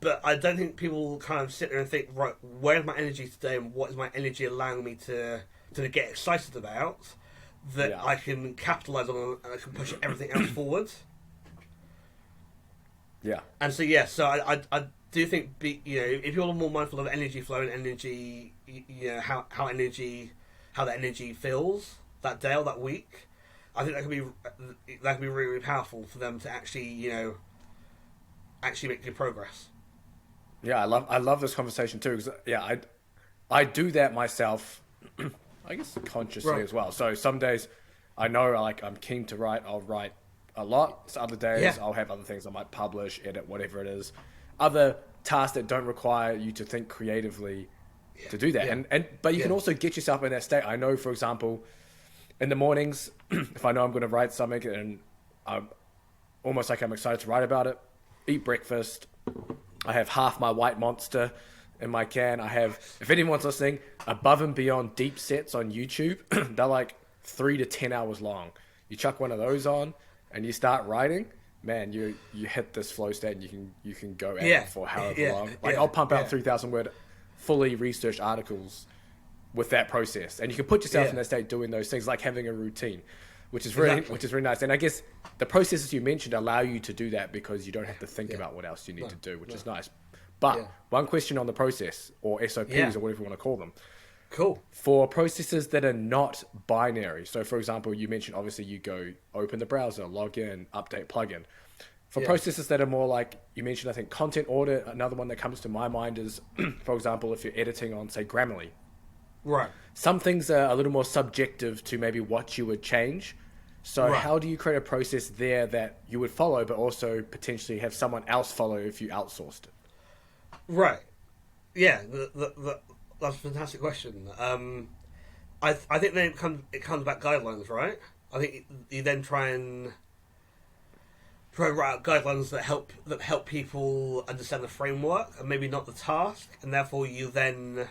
But I don't think people kind of sit there and think, where's my energy today, and what is my energy allowing me to get excited about that I can capitalise on, and I can push everything else forward. Yeah. And so so I do think if you're more mindful of energy flow and energy, how that energy feels that day or that week, I think that can be really, really powerful for them to actually actually make good progress. Yeah, I love this conversation too, because I do that myself, I guess consciously as well. So some days I know I'm keen to write, I'll write a lot. So other days I'll have other things I might publish, edit, whatever it is. Other tasks that don't require you to think creatively to do that. But you can also get yourself in that state. I know, for example, in the mornings, if I know I'm going to write something and I'm almost I'm excited to write about it, eat breakfast. I have half my white monster in my can. I have, if anyone's listening, above and beyond deep sets on YouTube. They're 3 to 10 hours long. You chuck one of those on and you start writing, man, you hit this flow state and you can go at it for however long. I'll pump out 3,000 word fully researched articles with that process, and you can put yourself in that state doing those things, like having a routine, which is really nice. And I guess the processes you mentioned allow you to do that because you don't have to think about what else you need to do, which is nice. But one question on the process, or SOPs, or whatever you want to call them. Cool. For processes that are not binary. So, for example, you mentioned obviously you go open the browser, log in, update plugin. For processes that are more like, you mentioned, I think, content audit. Another one that comes to my mind is, for example, if you're editing on, say, Grammarly. Right. Some things are a little more subjective to maybe what you would change. So how do you create a process there that you would follow, but also potentially have someone else follow if you outsourced it? Right. Yeah, that's a fantastic question. I think then it comes back guidelines, right? I think you then try and write out guidelines that help people understand the framework and maybe not the task, and therefore you then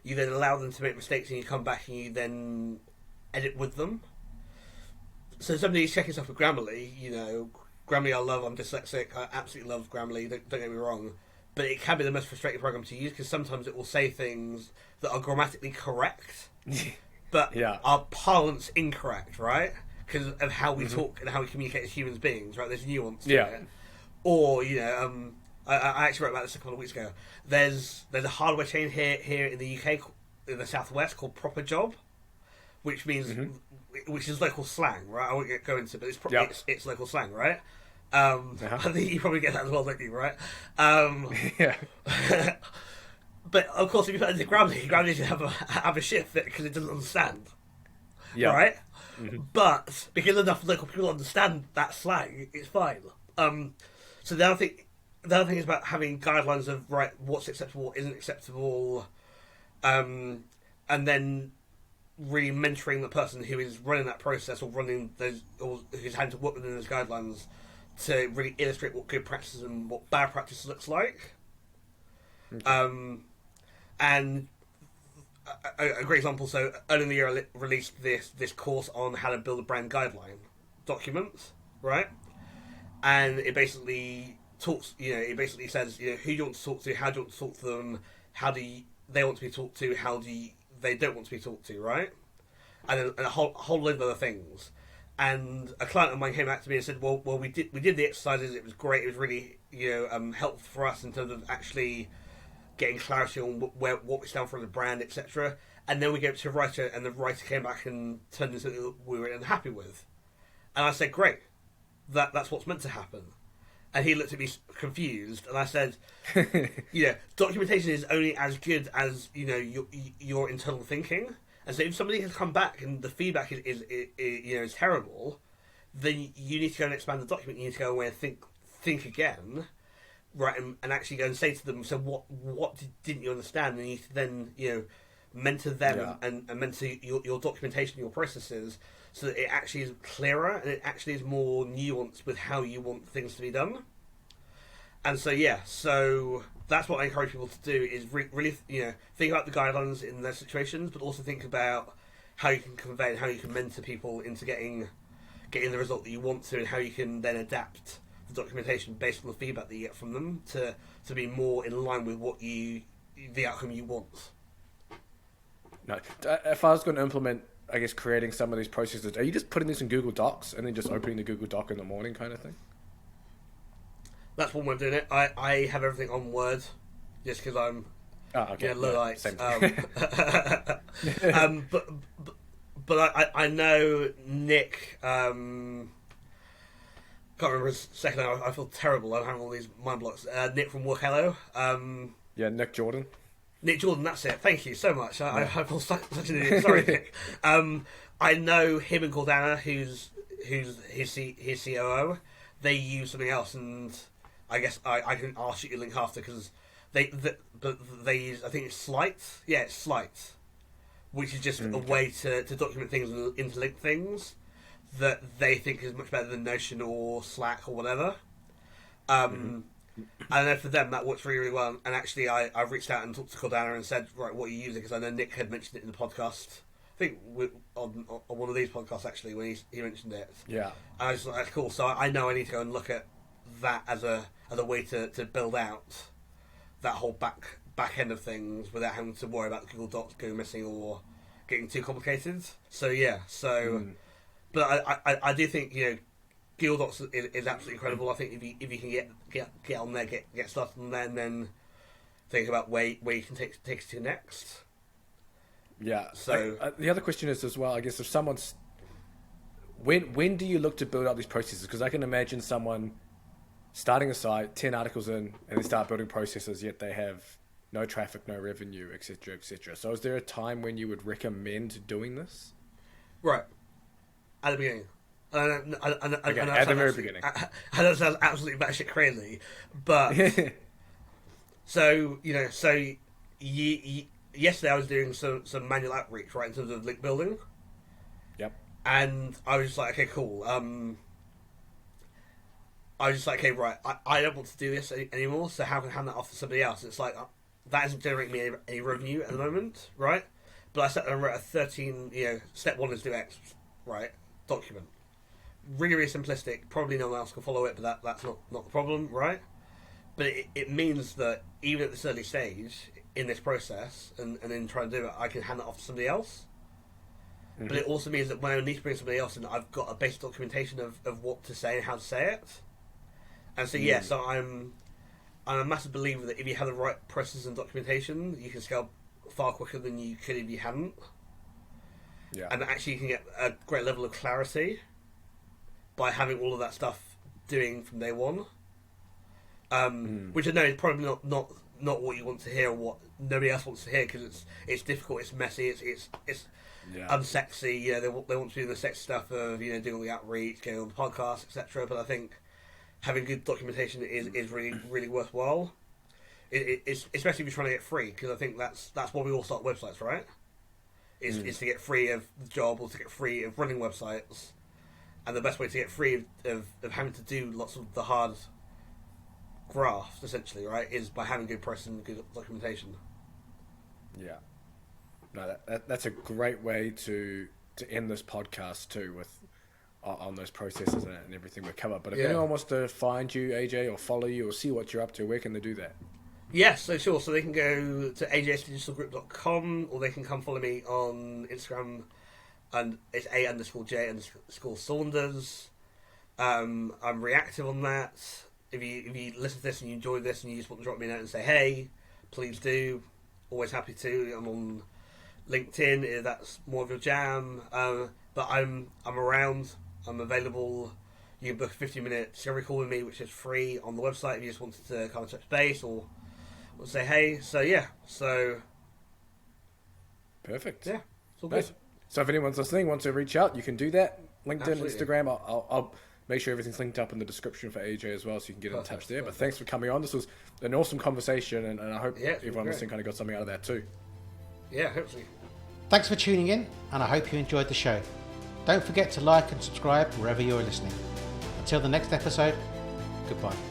allow them to make mistakes, and you come back and you then edit with them. So somebody's checking stuff with Grammarly, Grammarly I love, I'm dyslexic, I absolutely love Grammarly, don't get me wrong, but it can be the most frustrating program to use because sometimes it will say things that are grammatically correct, but are parlance incorrect, right? Because of how we talk and how we communicate as human beings, right? There's nuance to it. Or, I actually wrote about this a couple of weeks ago. There's a hardware chain here in the UK, in the southwest, called Proper Job, which means which is local slang, right? I won't go into it, but it's local slang, right? I think you probably get that as well, don't you, right? But of course, if you put it into Grammarly should have a shift because it doesn't understand, right? But because enough local people understand that slang, it's fine. So the other thing is about having guidelines of right, what's acceptable, what isn't acceptable, and then really mentoring the person who is running that process or running those, or who's having to work within those guidelines to really illustrate what good practice and what bad practice looks like. Okay. And a great example, so earlier in the year I released this course on how to build a brand guideline document, right? And it basically talks, it basically says, who do you want to talk to, how do you want to talk to them, how do they want to be talked to, how do they don't want to be talked to, right? And a whole load of other things. And a client of mine came back to me and said, well, we did the exercises, it was great, it was really, helpful for us in terms of actually getting clarity on what we stand for as a brand, etc. And then we gave it to a writer, and the writer came back and turned into something that we were unhappy with. And I said, great, that's what's meant to happen. And he looked at me confused, and I said, documentation is only as good as your internal thinking. And so if somebody has come back and the feedback is terrible, then you need to go and expand the document. You need to go away and think again. Right, and actually go and say to them, so what didn't you understand? And you need to then, mentor them and mentor your documentation, your processes, so that it actually is clearer and it actually is more nuanced with how you want things to be done. And so, so that's what I encourage people to do, is really, think about the guidelines in those situations, but also think about how you can convey and how you can mentor people into getting the result that you want to, and how you can then adapt the documentation based on the feedback that you get from them to be more in line with what the outcome you want. No, if I was going to implement, I guess, creating some of these processes, are you just putting this in Google Docs and then just opening the Google Doc in the morning kind of thing? That's one way of doing it. I have everything on Word just because I'm Luddite. Same but I know Nick. Can't remember his second name. I feel terrible. I'm having all these mind blocks. Nick from Work Hello. Nick Jordan. Nick Jordan, that's it. Thank you so much. I feel such an idiot. Sorry, Nick. I know him and Cordana, who's his COO. They use something else, and I guess I'll shoot you a link after, because they use, I think it's Slight. Yeah, it's Slight, which is just a way to document things and interlink things that they think is much better than Notion or Slack or whatever. I know for them that works really, really well. And actually, I've reached out and talked to Cordana and said, right, what are you using? Because I know Nick had mentioned it in the podcast. I think on one of these podcasts, actually, when he mentioned it. Yeah. And I just thought, that's cool. So I know I need to go and look at that as a way to build out that whole back end of things without having to worry about the Google Docs going missing or getting too complicated. So, But I do think Google Docs is absolutely incredible. I think if you can get on there, get started on there, and then think about where you can take it to next. Yeah. So the other question is as well, I guess, if someone's when do you look to build up these processes? Because I can imagine someone starting a site, 10 articles in, and they start building processes, yet they have no traffic, no revenue, etc., etc. So is there a time when you would recommend doing this? Right. At the beginning. At the very beginning. I know it sounds absolutely batshit crazy, but yesterday I was doing some manual outreach, right, in terms of link building. Yep. And I was just like, okay, cool. I was just like, okay, right, I don't want to do this anymore, so how can I hand that off to somebody else? It's like, that isn't generating me any revenue at the moment, right? But I sat there and wrote a 13, step one is do X, right? Document. Really, really simplistic. Probably no one else can follow it, but that's not the problem, right? But it means that even at this early stage in this process, and in trying to do it, I can hand that off to somebody else. Mm-hmm. But it also means that when I need to bring somebody else in, I've got a basic documentation of what to say and how to say it. And so, so I'm a massive believer that if you have the right process and documentation, you can scale far quicker than you could if you hadn't. Yeah. And actually you can get a great level of clarity by having all of that stuff doing from day one. Which I know is probably not what you want to hear, or what nobody else wants to hear, because it's difficult, it's messy, it's unsexy. You know, they want to do the sex stuff of, you know, doing all the outreach, getting on the podcast, etc. But I think having good documentation is really, really worthwhile. It's especially if you're trying to get free, because I think that's why we all start websites, right? Is to get free of the job, or to get free of running websites. And the best way to get free of having to do lots of the hard graft, essentially, right, is by having good process and good documentation. Yeah. No, that's a great way to end this podcast too, with on those processes and everything we cover. But if anyone wants to find you, AJ, or follow you, or see what you're up to, where can they do that? Yes, so sure. So they can go to ajsdigitalgroup.com, or they can come follow me on Instagram, and it's A_J_Saunders. I'm reactive on that. If you listen to this and you enjoy this and you just want to drop me a note and say, hey, please do. Always happy to. I'm on LinkedIn if that's more of your jam. But I'm around. I'm available. You can book a 15-minute discovery call with me, which is free on the website if you just wanted to kind of touch base or say hey. So yeah. So perfect. Yeah. It's all nice. good. So if anyone's listening, wants to reach out, you can do that. LinkedIn, Absolutely. Instagram. I'll make sure everything's linked up in the description for AJ as well, so you can get in touch there. But thanks for coming on. This was an awesome conversation, and I hope everyone listening kind of got something out of that too. Yeah, hopefully. Thanks for tuning in, and I hope you enjoyed the show. Don't forget to like and subscribe wherever you're listening. Until the next episode, goodbye.